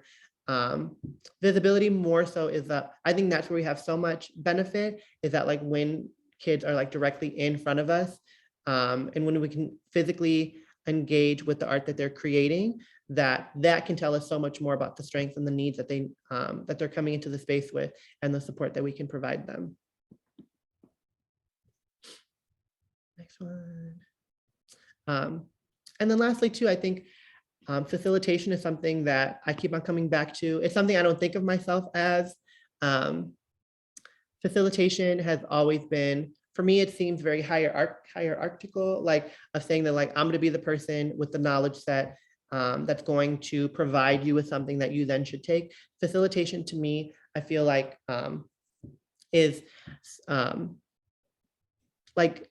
Visibility more so is that I think that's where we have so much benefit is that like when kids are like directly in front of us and when we can physically engage with the art that they're creating, that can tell us so much more about the strengths and the needs that they're coming into the space with and the support that we can provide them. Next one. And then lastly too, I think facilitation is something that I keep on coming back to. It's something I don't think of myself as. Facilitation has always been, for me, it seems very hierarchical, like of saying that like, I'm gonna be the person with the knowledge set that's going to provide you with something that you then should take. Facilitation to me, I feel like is like,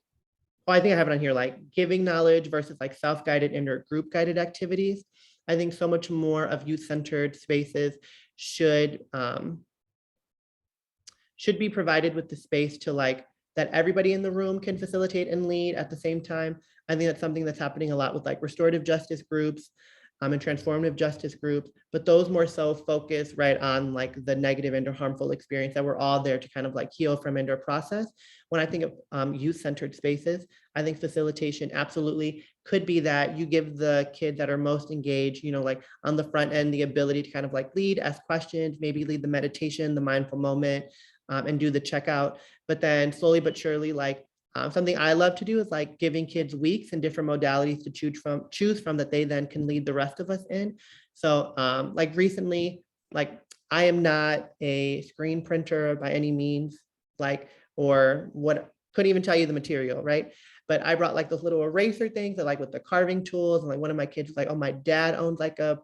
I think I have it on here, like giving knowledge versus like self-guided and or group guided activities. I think so much more of youth-centered spaces should be provided with the space to like, that everybody in the room can facilitate and lead at the same time. I think that's something that's happening a lot with like restorative justice groups and transformative justice groups, but those more so focus right on like the negative and or harmful experience that we're all there to kind of like heal from and or process. When I think of youth-centered spaces, I think facilitation absolutely could be that you give the kids that are most engaged, you know, like on the front end, the ability to kind of like lead, ask questions, maybe lead the meditation, the mindful moment, and do the checkout. But then slowly but surely, like something I love to do is like giving kids weeks and different modalities to choose from that they then can lead the rest of us in. So like recently, like I am not a screen printer by any means, like, or what, couldn't even tell you the material, right? But I brought like those little eraser things that like with the carving tools, and like one of my kids was like, oh, my dad owns like a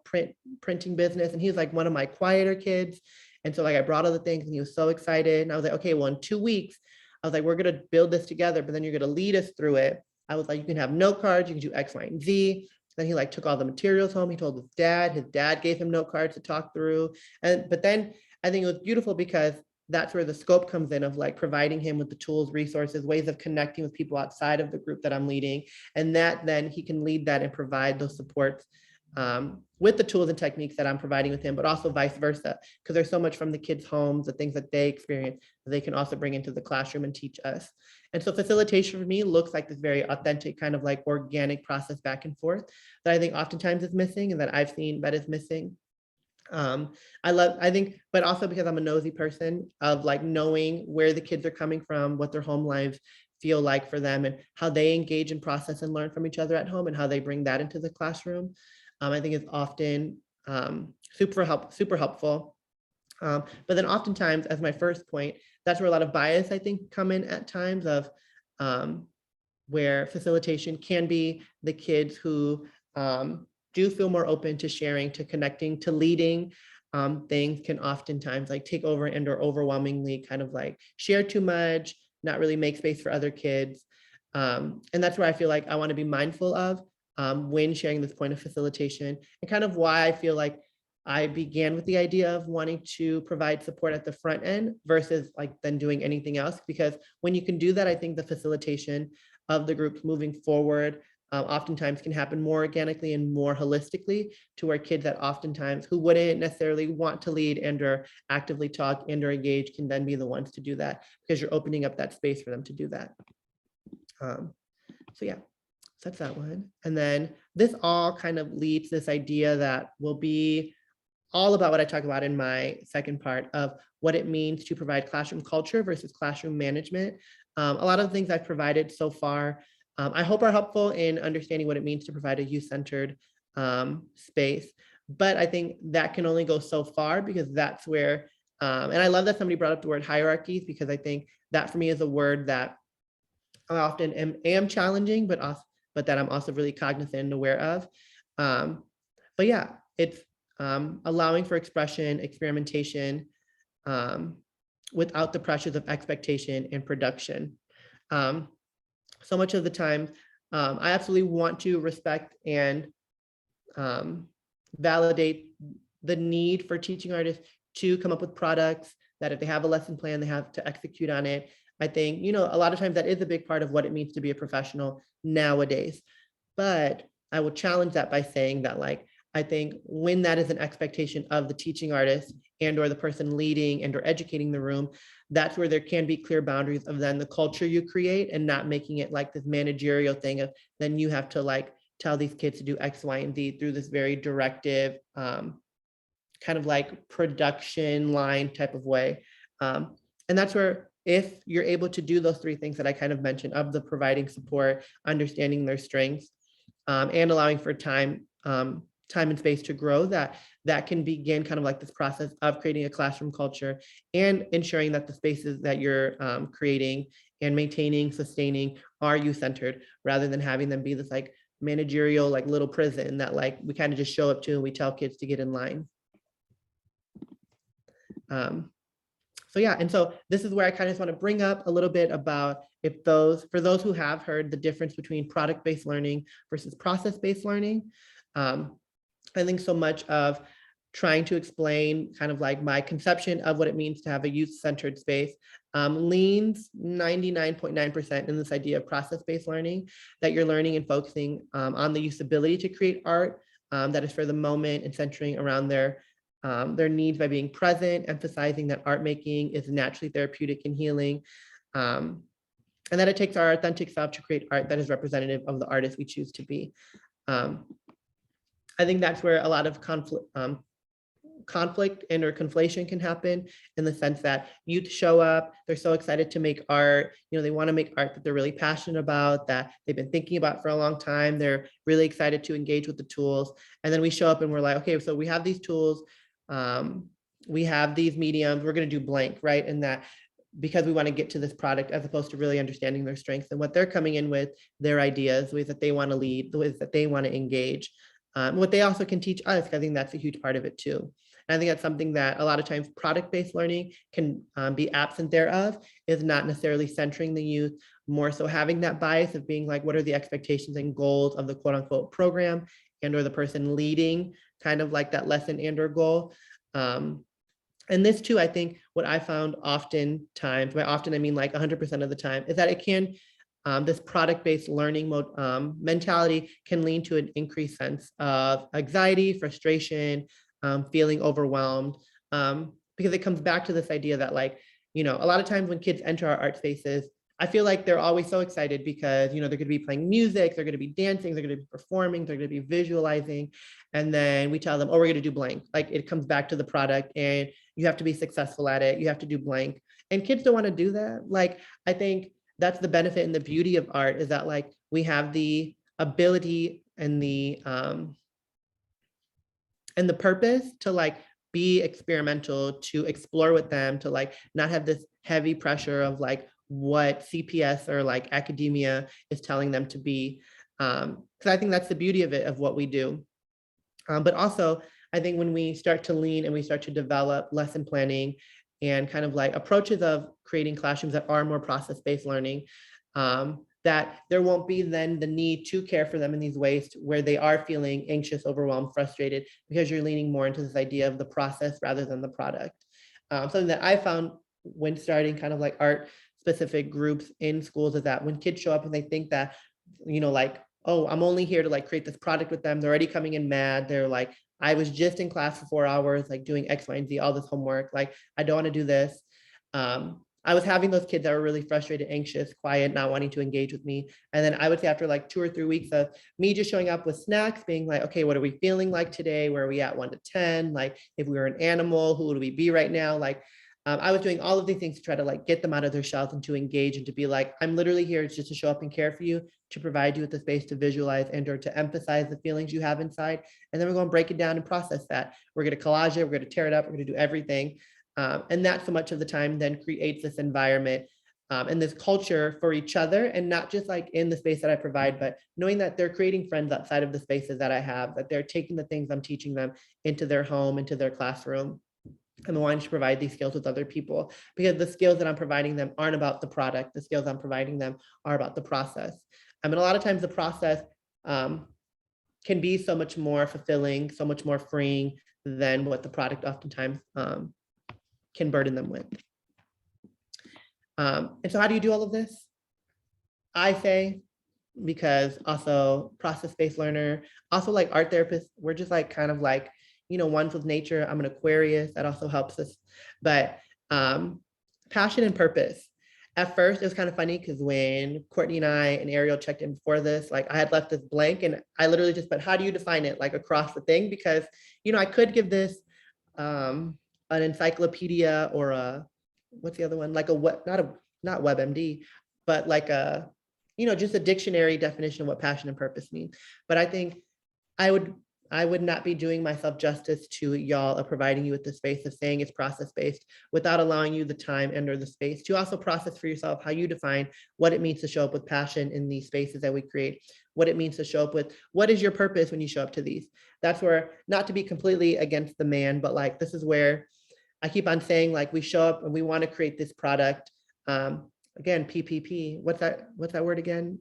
printing business, and he's like one of my quieter kids. And so like I brought all the things and he was so excited. And I was like, okay, well, in 2 weeks, I was like, we're gonna build this together, but then you're gonna lead us through it. I was like, you can have note cards, you can do X, Y, and Z. Then he like took all the materials home. He told his dad gave him note cards to talk through. But then I think it was beautiful because that's where the scope comes in of like providing him with the tools, resources, ways of connecting with people outside of the group that I'm leading. And that then he can lead that and provide those supports with the tools and techniques that I'm providing with him, but also vice versa, because there's so much from the kids' homes, the things that they experience, that they can also bring into the classroom and teach us. And so facilitation for me looks like this very authentic kind of like organic process back and forth that I think oftentimes is missing and that I've seen that is missing I think, but also because I'm a nosy person of like knowing where the kids are coming from, what their home lives feel like for them, and how they engage and process and learn from each other at home, and how they bring that into the classroom. I think is often super helpful. But then oftentimes, as my first point, that's where a lot of bias I think come in at times of um, where facilitation can be the kids who do feel more open to sharing, to connecting, to leading. Things can oftentimes like take over and or overwhelmingly kind of like share too much, not really make space for other kids. And that's where I feel like I want to be mindful of when sharing this point of facilitation, and kind of why I feel like I began with the idea of wanting to provide support at the front end versus like then doing anything else. Because when you can do that, I think the facilitation of the groups moving forward oftentimes can happen more organically and more holistically, to where kids that oftentimes who wouldn't necessarily want to lead and or actively talk and or engage can then be the ones to do that, because you're opening up that space for them to do that. So yeah, so that's that one. And then this all kind of leads to this idea that will be all about what I talk about in my second part of what it means to provide classroom culture versus classroom management. A lot of the things I've provided so far, I hope are helpful in understanding what it means to provide a youth-centered space. But I think that can only go so far, because that's where, and I love that somebody brought up the word hierarchies, because I think that for me is a word that I often am challenging, but that I'm also really cognizant and aware of. But yeah, it's allowing for expression, experimentation, without the pressures of expectation and production. So much of the time, I absolutely want to respect and validate the need for teaching artists to come up with products that if they have a lesson plan, they have to execute on it. I think, you know, a lot of times that is a big part of what it means to be a professional nowadays. But I will challenge that by saying that, like, I think when that is an expectation of the teaching artist and or the person leading and or educating the room, that's where there can be clear boundaries of then the culture you create, and not making it like this managerial thing of then you have to like tell these kids to do X, Y, and Z through this very directive kind of like production line type of way. And that's where, if you're able to do those three things that I kind of mentioned, of the providing support, understanding their strengths, and allowing for time and space to grow, that can begin kind of like this process of creating a classroom culture and ensuring that the spaces that you're creating and maintaining, sustaining are youth-centered, rather than having them be this like managerial, like little prison that like we kind of just show up to and we tell kids to get in line. So yeah, and so this is where I kind of just want to bring up a little bit about for those who have heard the difference between product-based learning versus process-based learning. I think so much of trying to explain kind of like my conception of what it means to have a youth-centered space leans 99.9% in this idea of process-based learning, that you're learning and focusing on the youth's ability to create art that is for the moment and centering around their needs by being present, emphasizing that art making is naturally therapeutic and healing, and that it takes our authentic self to create art that is representative of the artist we choose to be. I think that's where a lot of conflict and or conflation can happen, in the sense that youth show up, they're so excited to make art, you know, they want to make art that they're really passionate about, that they've been thinking about for a long time, they're really excited to engage with the tools, and then we show up and we're like, okay, so we have these tools, we have these mediums, we're going to do blank, right? And that because we want to get to this product, as opposed to really understanding their strengths and what they're coming in with, their ideas, the ways that they want to lead, the ways that they want to engage, what they also can teach us. I think that's a huge part of it too. And I think that's something that a lot of times product-based learning can be absent thereof, is not necessarily centering the youth, more so having that bias of being like, what are the expectations and goals of the quote unquote program and or the person leading kind of like that lesson and or goal. And this too, I think what I found oftentimes, by often I mean like 100% of the time, is that it can, this product-based learning mode mentality can lead to an increased sense of anxiety, frustration, feeling overwhelmed, because it comes back to this idea that, like, you know, a lot of times when kids enter our art spaces, I feel like they're always so excited because, they're going to be playing music, they're going to be dancing, they're going to be performing, they're going to be visualizing. And then we tell them, oh, we're going to do blank. Like it comes back to the product and you have to be successful at it. You have to do blank. And kids don't want to do that. Like, I think that's the benefit and the beauty of art is that like we have the ability and the purpose to like be experimental, to explore with them, to like not have this heavy pressure of like what CPS or like academia is telling them to be. Because I think that's the beauty of it, of what we do. But also, I think when we start to lean and we start to develop lesson planning and kind of like approaches of creating classrooms that are more process-based learning, that there won't be then the need to care for them in these ways where they are feeling anxious, overwhelmed, frustrated, because you're leaning more into this idea of the process rather than the product. Something that I found when starting kind of like art specific groups in schools is that when kids show up and they think that, like, oh, I'm only here to like create this product with them. They're already coming in mad. They're like, I was just in class for 4 hours, like doing X, Y, and Z, all this homework. Like, I don't want to do this. I was having those kids that were really frustrated, anxious, quiet, not wanting to engage with me. And then I would say after like 2 or 3 weeks of me just showing up with snacks, being like, okay, what are we feeling like today? Where are we at 1 to 10? Like if we were an animal, who would we be right now? Like I was doing all of these things to try to like get them out of their shells and to engage and to be like, I'm literally here just to show up and care for you, to provide you with the space to visualize and or to emphasize the feelings you have inside. And then we're going to break it down and process that. We're going to collage it. We're going to tear it up. We're going to do everything. And that so much of the time then creates this environment and this culture for each other, and not just like in the space that I provide, but knowing that they're creating friends outside of the spaces that I have, that they're taking the things I'm teaching them into their home, into their classroom, and wanting to provide these skills with other people, because the skills that I'm providing them aren't about the product. The skills I'm providing them are about the process. I mean, a lot of times the process can be so much more fulfilling, so much more freeing than what the product oftentimes can burden them with. And so how do you do all of this? I say, because also process-based learner, also like art therapists, we're just like kind of like, ones with nature. I'm an Aquarius, that also helps us. But passion and purpose. At first, it was kind of funny because when Courtney and I and Ariel checked in before this, like I had left this blank and I literally just put, how do you define it, like across the thing? Because, I could give this an encyclopedia or a, what's the other one? Like a web, not WebMD, but like a, just a dictionary definition of what passion and purpose mean. But I think I would not be doing myself justice to y'all of providing you with the space of saying it's process-based without allowing you the time and or the space to also process for yourself how you define what it means to show up with passion in these spaces that we create, what it means to show up with, what is your purpose when you show up to these. That's where, not to be completely against the man, but like, this is where I keep on saying, like, we show up and we want to create this product. Again, PPP, what's that word again?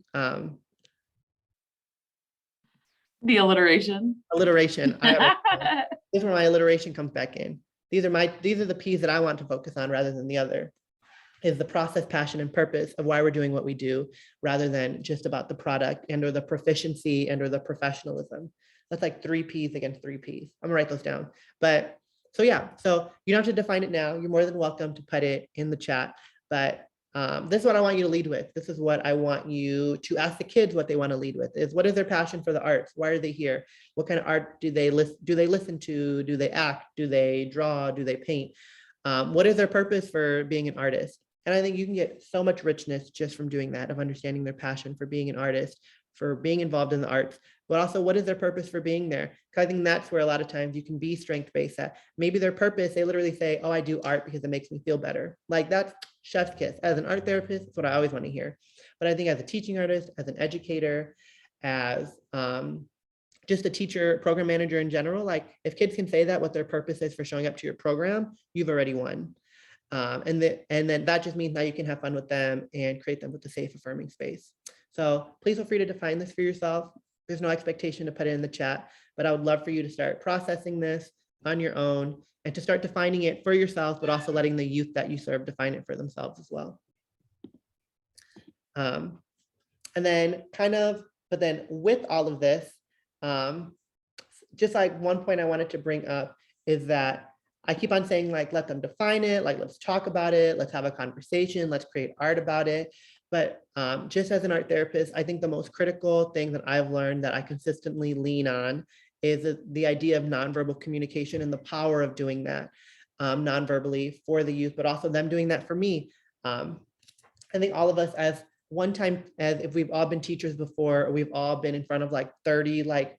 The alliteration. Alliteration. This is where my alliteration comes back in. These are the P's that I want to focus on rather than the other, is the process, passion, and purpose of why we're doing what we do, rather than just about the product and or the proficiency and or the professionalism. That's like 3 P's against 3 P's. I'm gonna write those down. But so yeah, so you don't have to define it now. You're more than welcome to put it in the chat. But this is what I want you to lead with. This is what I want you to ask the kids what they want to lead with, is what is their passion for the arts? Why are they here? What kind of art do they listen to? Do they act? Do they draw? Do they paint? What is their purpose for being an artist? And I think you can get so much richness just from doing that, of understanding their passion for being an artist, for being involved in the arts, but also what is their purpose for being there? Because I think that's where a lot of times you can be strength-based at. Maybe their purpose, they literally say, oh, I do art because it makes me feel better. Like that's chef's kiss. As an art therapist, that's what I always want to hear. But I think as a teaching artist, as an educator, as just a teacher, program manager in general, like if kids can say that, what their purpose is for showing up to your program, you've already won. And then that just means now you can have fun with them and create them with a safe, affirming space. So please feel free to define this for yourself. There's no expectation to put it in the chat, but I would love for you to start processing this on your own and to start defining it for yourself, but also letting the youth that you serve define it for themselves as well. And then but then with all of this, just like one point I wanted to bring up is that I keep on saying, like, let them define it, like, let's talk about it, let's have a conversation, let's create art about it. But just as an art therapist, I think the most critical thing that I've learned that I consistently lean on is the idea of nonverbal communication and the power of doing that nonverbally for the youth, but also them doing that for me. I think all of us as one time, as if we've all been teachers before, or we've all been in front of like 30, like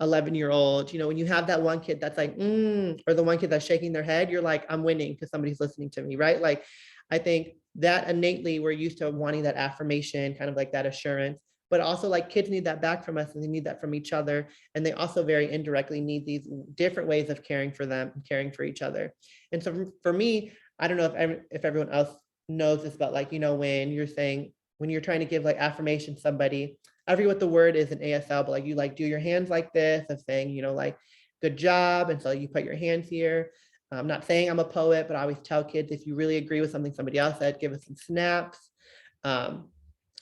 11-year-olds, you know, when you have that one kid that's like, or the one kid that's shaking their head, you're like, I'm winning because somebody's listening to me, right? Like, I think that innately we're used to wanting that affirmation, kind of like that assurance, but also like kids need that back from us and they need that from each other. And they also very indirectly need these different ways of caring for them, caring for each other. And so for me, I don't know if everyone else knows this, but like, you know, when you're saying, when you're trying to give like affirmation to somebody, I forget what the word is in ASL, but like you like do your hands like this of saying, you know, like good job. And so you put your hands here. I'm not saying I'm a poet, but I always tell kids, if you really agree with something somebody else said, give us some snaps. I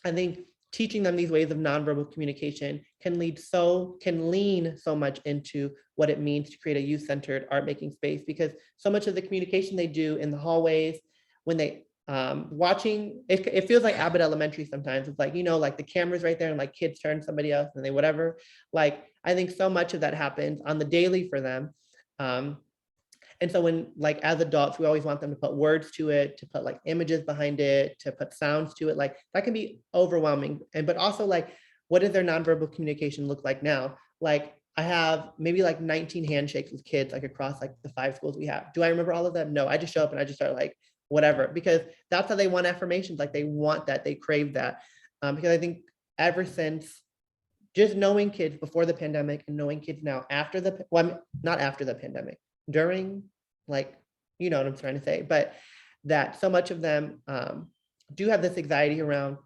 think teaching them these ways of nonverbal communication can lean so much into what it means to create a youth-centered art making space, because so much of the communication they do in the hallways, when they watching, it feels like Abbott Elementary sometimes. It's like, you know, like the camera's right there and like kids turn to somebody else and they whatever. Like, I think so much of that happens on the daily for them. And so when, like, as adults, we always want them to put words to it, to put like images behind it, to put sounds to it. Like that can be overwhelming. And, but also like, what does their nonverbal communication look like now? Like I have maybe like 19 handshakes with kids, like across like the 5 schools we have. Do I remember all of them? No, I just show up and I just start like, whatever, because that's how they want affirmations. Like they want that, they crave that. Because I think ever since just knowing kids before the pandemic and knowing kids now after the, well, not after the pandemic, during, like, you know what I'm trying to say, but that so much of them do have this anxiety around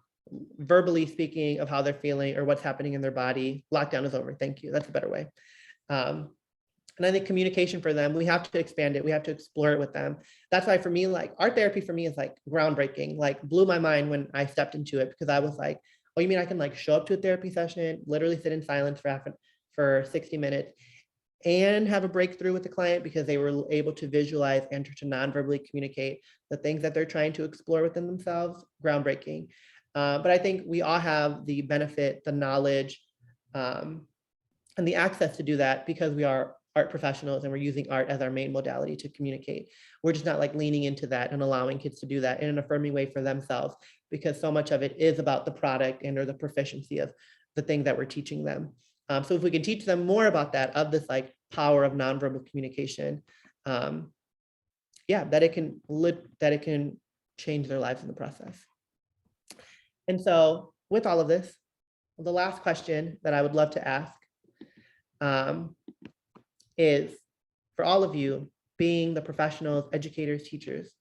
verbally speaking of how they're feeling or what's happening in their body. Lockdown is over. Thank you. That's a better way. And I think communication for them, we have to expand it. We have to explore it with them. That's why for me, like art therapy for me is like groundbreaking, like blew my mind when I stepped into it, because I was like, oh, you mean I can like show up to a therapy session, literally sit in silence for 60 minutes and have a breakthrough with the client because they were able to visualize and to non-verbally communicate the things that they're trying to explore within themselves. Groundbreaking. But I think we all have the benefit, the knowledge, and the access to do that because we are art professionals and we're using art as our main modality to communicate. We're just not like leaning into that and allowing kids to do that in an affirming way for themselves, because so much of it is about the product and or the proficiency of the thing that we're teaching them. So if we can teach them more about that, of this like power of nonverbal communication, yeah, that it can change their lives in the process. And so with all of this, the last question that I would love to ask is, for all of you being the professionals, educators, teachers,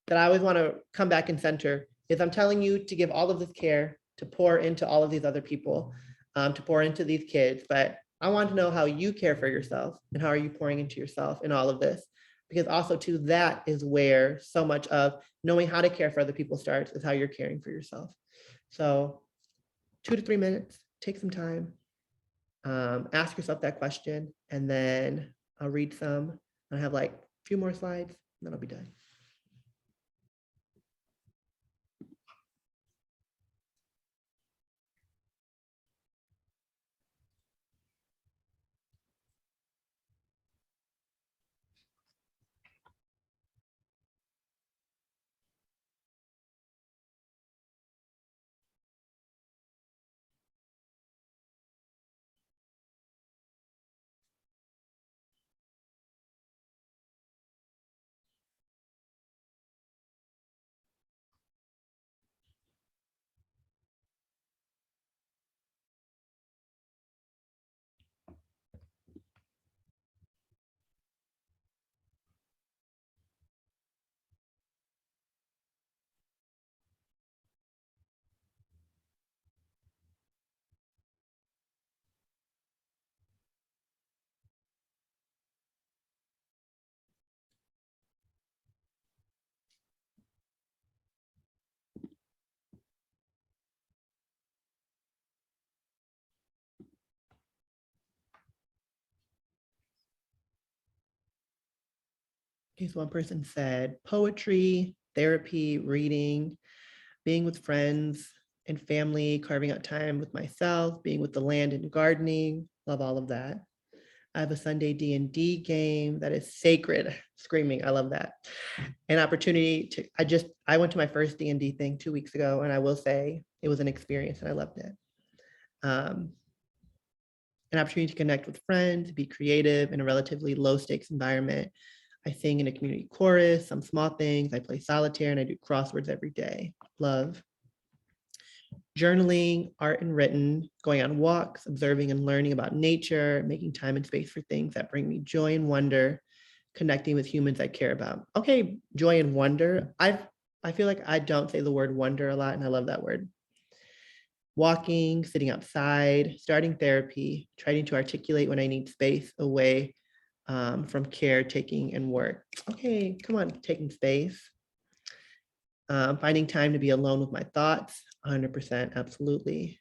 that I always want to come back and center is, I'm telling you to give all of this care, to pour into all of these other people, to pour into these kids, but I want to know how you care for yourself and how are you pouring into yourself in all of this? Because also too, that is where so much of knowing how to care for other people starts, is how you're caring for yourself. So 2 to 3 minutes, take some time, ask yourself that question, and then I'll read some. I have like a few more slides, and then I'll be done. Okay, so one person said poetry, therapy, reading, being with friends and family, carving out time with myself, being with the land and gardening, love all of that. I have a Sunday D&D game that is sacred, screaming, I love that. An opportunity to, I went to my first D&D thing 2 weeks ago, and I will say it was an experience and I loved it. An opportunity to connect with friends, be creative in a relatively low stakes environment. I sing in a community chorus, some small things. I play solitaire and I do crosswords every day. Love. Journaling, art and written, going on walks, observing and learning about nature, making time and space for things that bring me joy and wonder, connecting with humans I care about. Okay, joy and wonder. I feel like I don't say the word wonder a lot, and I love that word. Walking, sitting outside, starting therapy, trying to articulate when I need space away from caretaking and work. Okay, come on, taking space. Finding time to be alone with my thoughts, 100%, absolutely.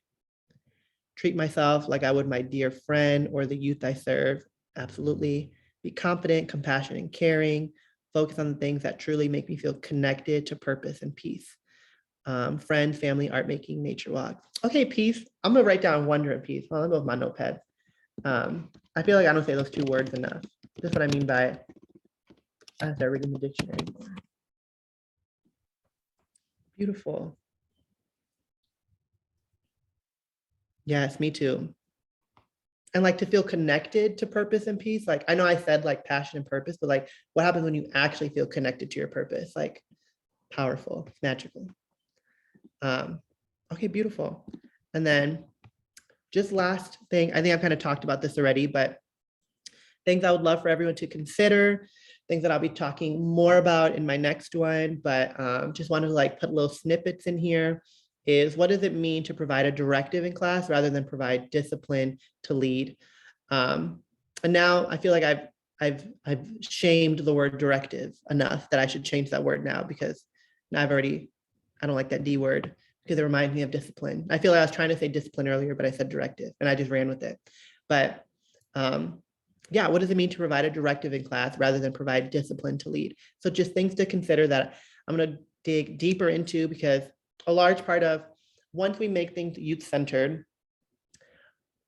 Treat myself like I would my dear friend or the youth I serve, absolutely. Be confident, compassionate, and caring. Focus on the things that truly make me feel connected to purpose and peace. Friends, family, art making, nature walks. Okay, peace. I'm gonna write down wonder and peace. Well, I'll go with my notepad. I feel like I don't say those 2 words enough. That's what I mean by I have to read in the dictionary more. Beautiful. Yes, me too. And like to feel connected to purpose and peace. Like I know I said like passion and purpose, but like what happens when you actually feel connected to your purpose? Like powerful, magical. Okay, beautiful. And then just last thing, I think I've kind of talked about this already, but things I would love for everyone to consider, things that I'll be talking more about in my next one, but just wanted to like put little snippets in here, is what does it mean to provide a directive in class rather than provide discipline to lead? And now I feel like I've shamed the word directive enough that I should change that word now, because now I don't like that D word because it reminds me of discipline. I feel like I was trying to say discipline earlier, but I said directive and I just ran with it. But yeah, what does it mean to provide a directive in class rather than provide discipline to lead? So just things to consider that I'm going to dig deeper into, because a large part of, once we make things youth-centered,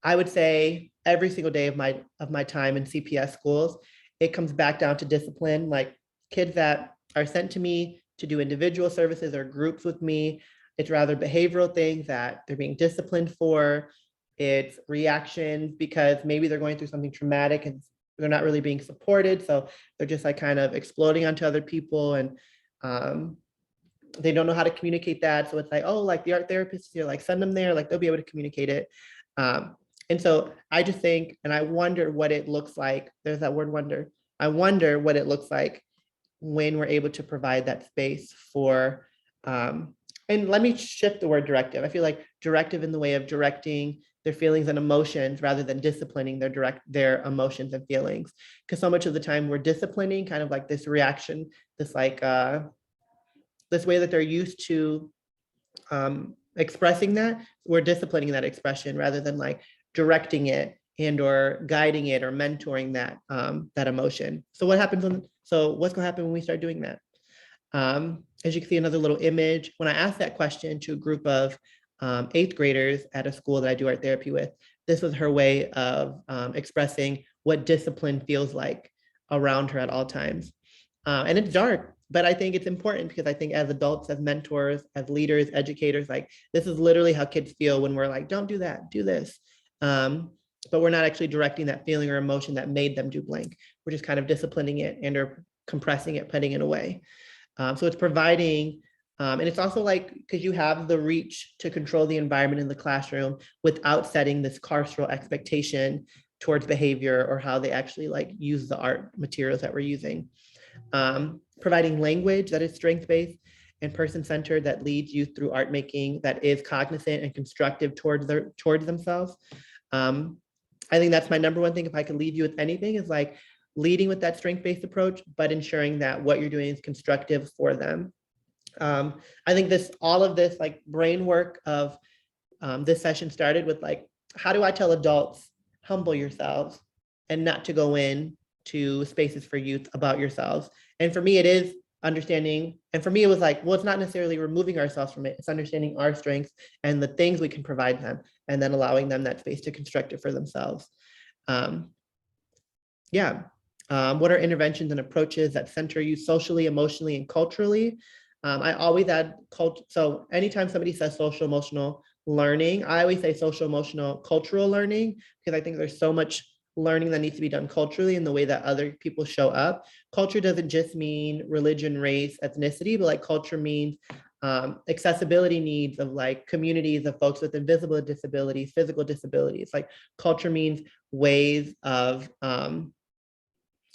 I would say every single day of my time in CPS schools, it comes back down to discipline. Like kids that are sent to me to do individual services or groups with me, it's rather behavioral things that they're being disciplined for. It's reactions because maybe they're going through something traumatic and they're not really being supported. So they're just like kind of exploding onto other people, and they don't know how to communicate that. So it's like, oh, like the art therapist, you're like, send them there, like they'll be able to communicate it. And so I just think, and I wonder what it looks like. There's that word wonder. I wonder what it looks like when we're able to provide that space for, and let me shift the word directive. I feel like directive in the way of directing their feelings and emotions rather than disciplining their emotions and feelings. Because so much of the time we're disciplining kind of like this reaction, this like, this way that they're used to expressing that, we're disciplining that expression rather than like directing it and or guiding it or mentoring that that emotion. So what's going to happen when we start doing that? As you can see, another little image. When I asked that question to a group of 8th graders at a school that I do art therapy with, this was her way of expressing what discipline feels like around her at all times. And it's dark, but I think it's important because I think as adults, as mentors, as leaders, educators, like this is literally how kids feel when we're like, don't do that, do this. But we're not actually directing that feeling or emotion that made them do blank. We're just kind of disciplining it and or compressing it, putting it away. So it's providing, and it's also like, because you have the reach to control the environment in the classroom without setting this carceral expectation towards behavior or how they actually like use the art materials that we're using. Providing language that is strength-based and person-centered that leads youth through art making that is cognizant and constructive towards themselves. I think that's my number one thing. If I could leave you with anything, is like leading with that strength-based approach, but ensuring that what you're doing is constructive for them. I think all of this like brain work of this session started with like, how do I tell adults, humble yourselves and not to go in to spaces for youth about yourselves? And for me, it is understanding, and for me, it was like, well, it's not necessarily removing ourselves from it, it's understanding our strengths and the things we can provide them, and then allowing them that space to construct it for themselves. Yeah. What are interventions and approaches that center you socially, emotionally, and culturally? I always add culture. So anytime somebody says social emotional learning, I always say social emotional cultural learning, because I think there's so much learning that needs to be done culturally in the way that other people show up. Culture doesn't just mean religion, race, ethnicity, but like culture means accessibility needs of like communities of folks with invisible disabilities, physical disabilities. Like culture means ways of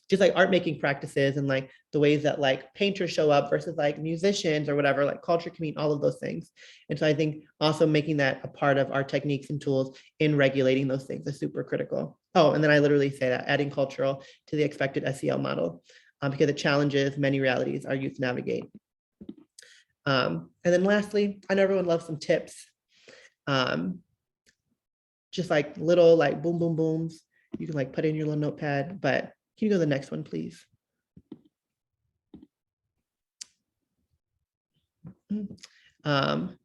just like art making practices and like the ways that like painters show up versus like musicians or whatever. Like culture can mean all of those things. And so I think also making that a part of our techniques and tools in regulating those things is super critical. Oh, and then I literally say that adding cultural to the expected SEL model, because it challenges many realities our youth navigate. And then lastly, I know everyone loves some tips. Just like little like boom, boom, booms. You can like put in your little notepad, but can you go to the next one, please? Um,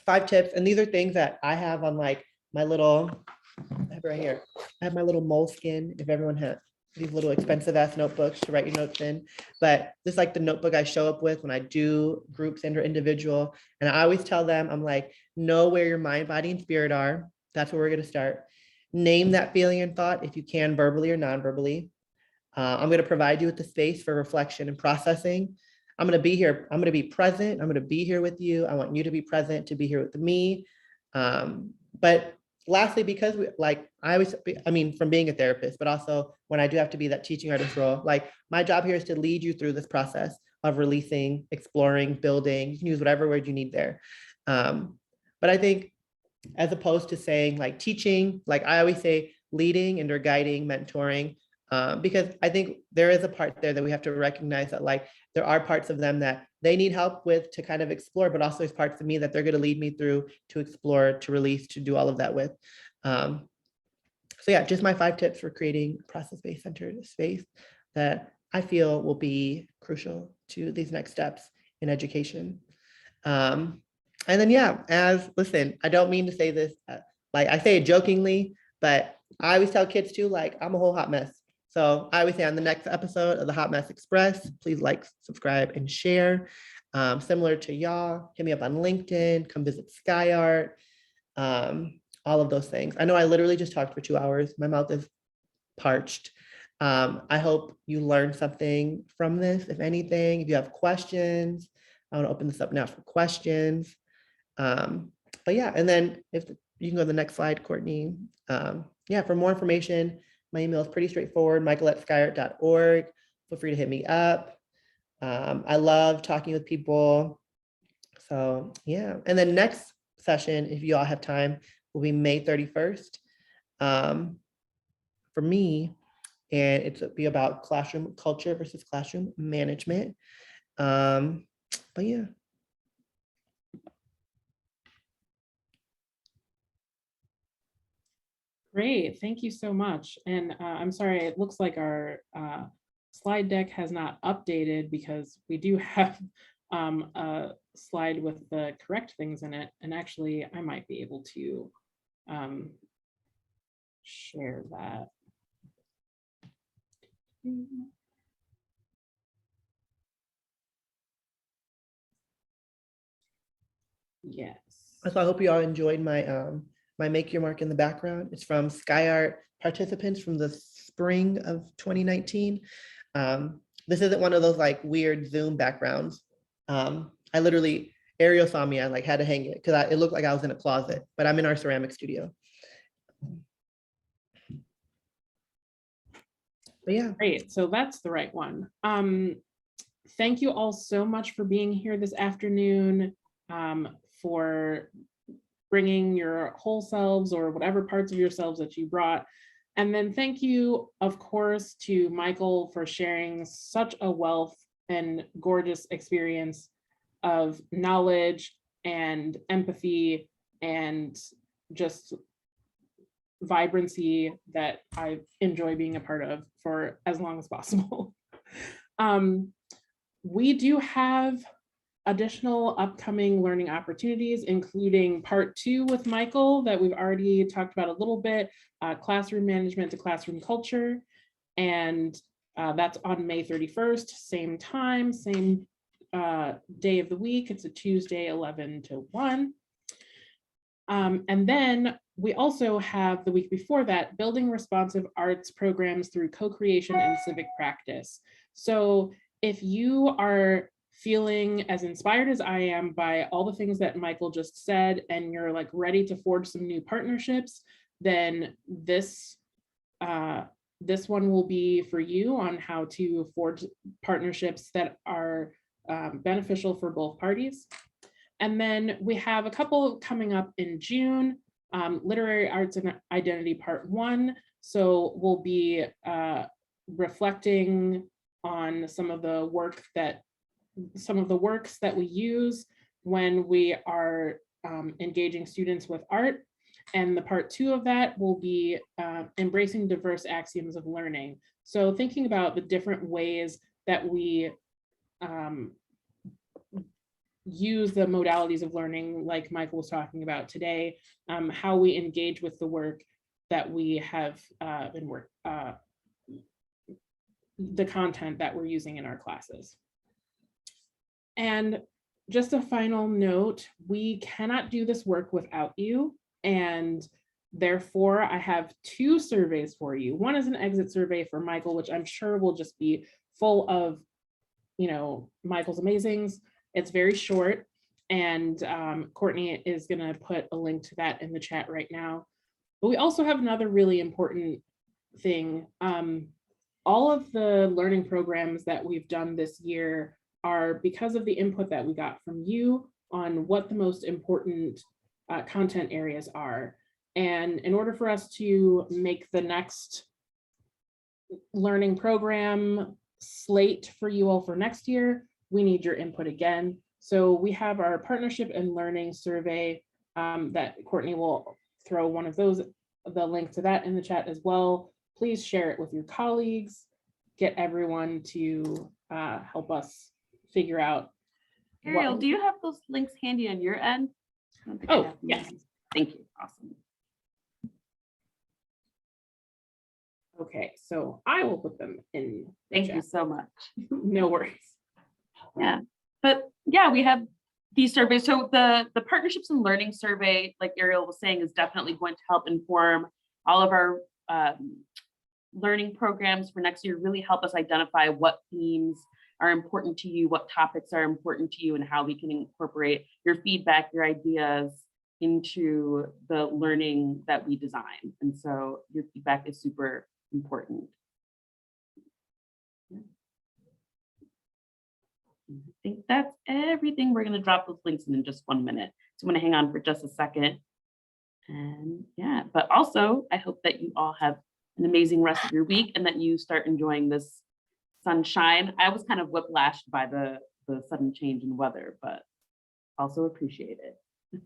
5 tips, and these are things that I have on like my little, I have right here. I have my little moleskin, if everyone has these little expensive ass notebooks to write your notes in, but this is like the notebook I show up with when I do groups and or individual. And I always tell them, I'm like, know where your mind, body, and spirit are. That's where we're gonna start. Name that feeling and thought if you can, verbally or non-verbally. I'm going to provide you with the space for reflection and processing. I'm going to be here. I'm going to be present. I'm going to be here with you. I want you to be present, to be here with me. But lastly, because we, like I always, I mean, from being a therapist, but also when I do have to be that teaching artist role, like my job here is to lead you through this process of releasing, exploring, building. You can use whatever word you need there. But I think as opposed to saying like teaching, like I always say leading and or guiding, mentoring, because I think there is a part there that we have to recognize that like there are parts of them that they need help with to kind of explore, but also there's parts of me that they're going to lead me through to explore, to release, to do all of that with. So yeah, just my 5 tips for creating a process-based centered space that I feel will be crucial to these next steps in education. And then yeah, listen, I don't mean to say this, like I say it jokingly, but I always tell kids too, like I'm a whole hot mess. So I always say on the next episode of the Hot Mess Express, please like, subscribe, and share. Similar to y'all, hit me up on LinkedIn, come visit SkyArt, all of those things. I know I literally just talked for 2 hours. My mouth is parched. I hope you learned something from this. If anything, if you have questions, I want to open this up now for questions. But yeah, and then if you can go to the next slide, Courtney. Yeah, for more information, my email is pretty straightforward, michael@skyart.org. Feel free to hit me up. I love talking with people. So yeah, and then next session, if you all have time, will be May 31st for me. And it's be about classroom culture versus classroom management. But yeah. Great, thank you so much. And I'm sorry, it looks like our slide deck has not updated because we do have a slide with the correct things in it. And actually, I might be able to share that. Yes. So I hope you all enjoyed my my Make Your Mark in the background. It's from SkyArt participants from the spring of 2019. This isn't one of those like weird Zoom backgrounds. I literally, Ariel saw me, I like had to hang it because it looked like I was in a closet, but I'm in our ceramic studio. But yeah. Great, so that's the right one. Thank you all so much for being here this afternoon, for bringing your whole selves or whatever parts of yourselves that you brought. And then thank you, of course, to Michael for sharing such a wealth and gorgeous experience of knowledge and empathy and just vibrancy that I enjoy being a part of for as long as possible. We do have additional upcoming learning opportunities, including part 2 with Michael that we've already talked about a little bit, classroom management to classroom culture. And that's on May 31st, same time, same day of the week. It's a Tuesday, 11 to 1. And then we also have the week before that, building responsive arts programs through co-creation and civic practice. So if you are feeling as inspired as I am by all the things that Michael just said, and you're like ready to forge some new partnerships, then this one will be for you on how to forge partnerships that are beneficial for both parties. And then we have a couple coming up in June, Literary Arts and Identity Part 1. So we'll be reflecting on some of the works that we use when we are engaging students with art. And the part 2 of that will be embracing diverse axioms of learning. So thinking about the different ways that we use the modalities of learning, like Michael was talking about today, how we engage with the work that we have the content that we're using in our classes. And just a final note, we cannot do this work without you. And therefore, I have 2 surveys for you. One is an exit survey for Michael, which I'm sure will just be full of, Michael's amazings. It's very short, and Courtney is going to put a link to that in the chat right now. But we also have another really important thing. All of the learning programs that we've done this year are because of the input that we got from you on what the most important content areas are. And in order for us to make the next learning program slate for you all for next year, we need your input again. So we have our partnership and learning survey that Courtney will throw one of those, the link to that in the chat as well. Please share it with your colleagues, get everyone to help us figure out. Ariel, do you have those links handy on your end? Oh, yes. Thank you. Awesome. Okay, so I will put them in. Thank you so much. No worries. Yeah, but yeah, we have these surveys. So the partnerships and learning survey, like Ariel was saying, is definitely going to help inform all of our learning programs for next year, really help us identify what themes are important to you, what topics are important to you, and how we can incorporate your feedback, your ideas into the learning that we design. And so your feedback is super important. I think that's everything. We're going to drop those links in just 1 minute. So I'm going to hang on for just a second. And yeah, but also I hope that you all have an amazing rest of your week and that you start enjoying this sunshine. I was kind of whiplashed by the sudden change in weather, but also appreciate it.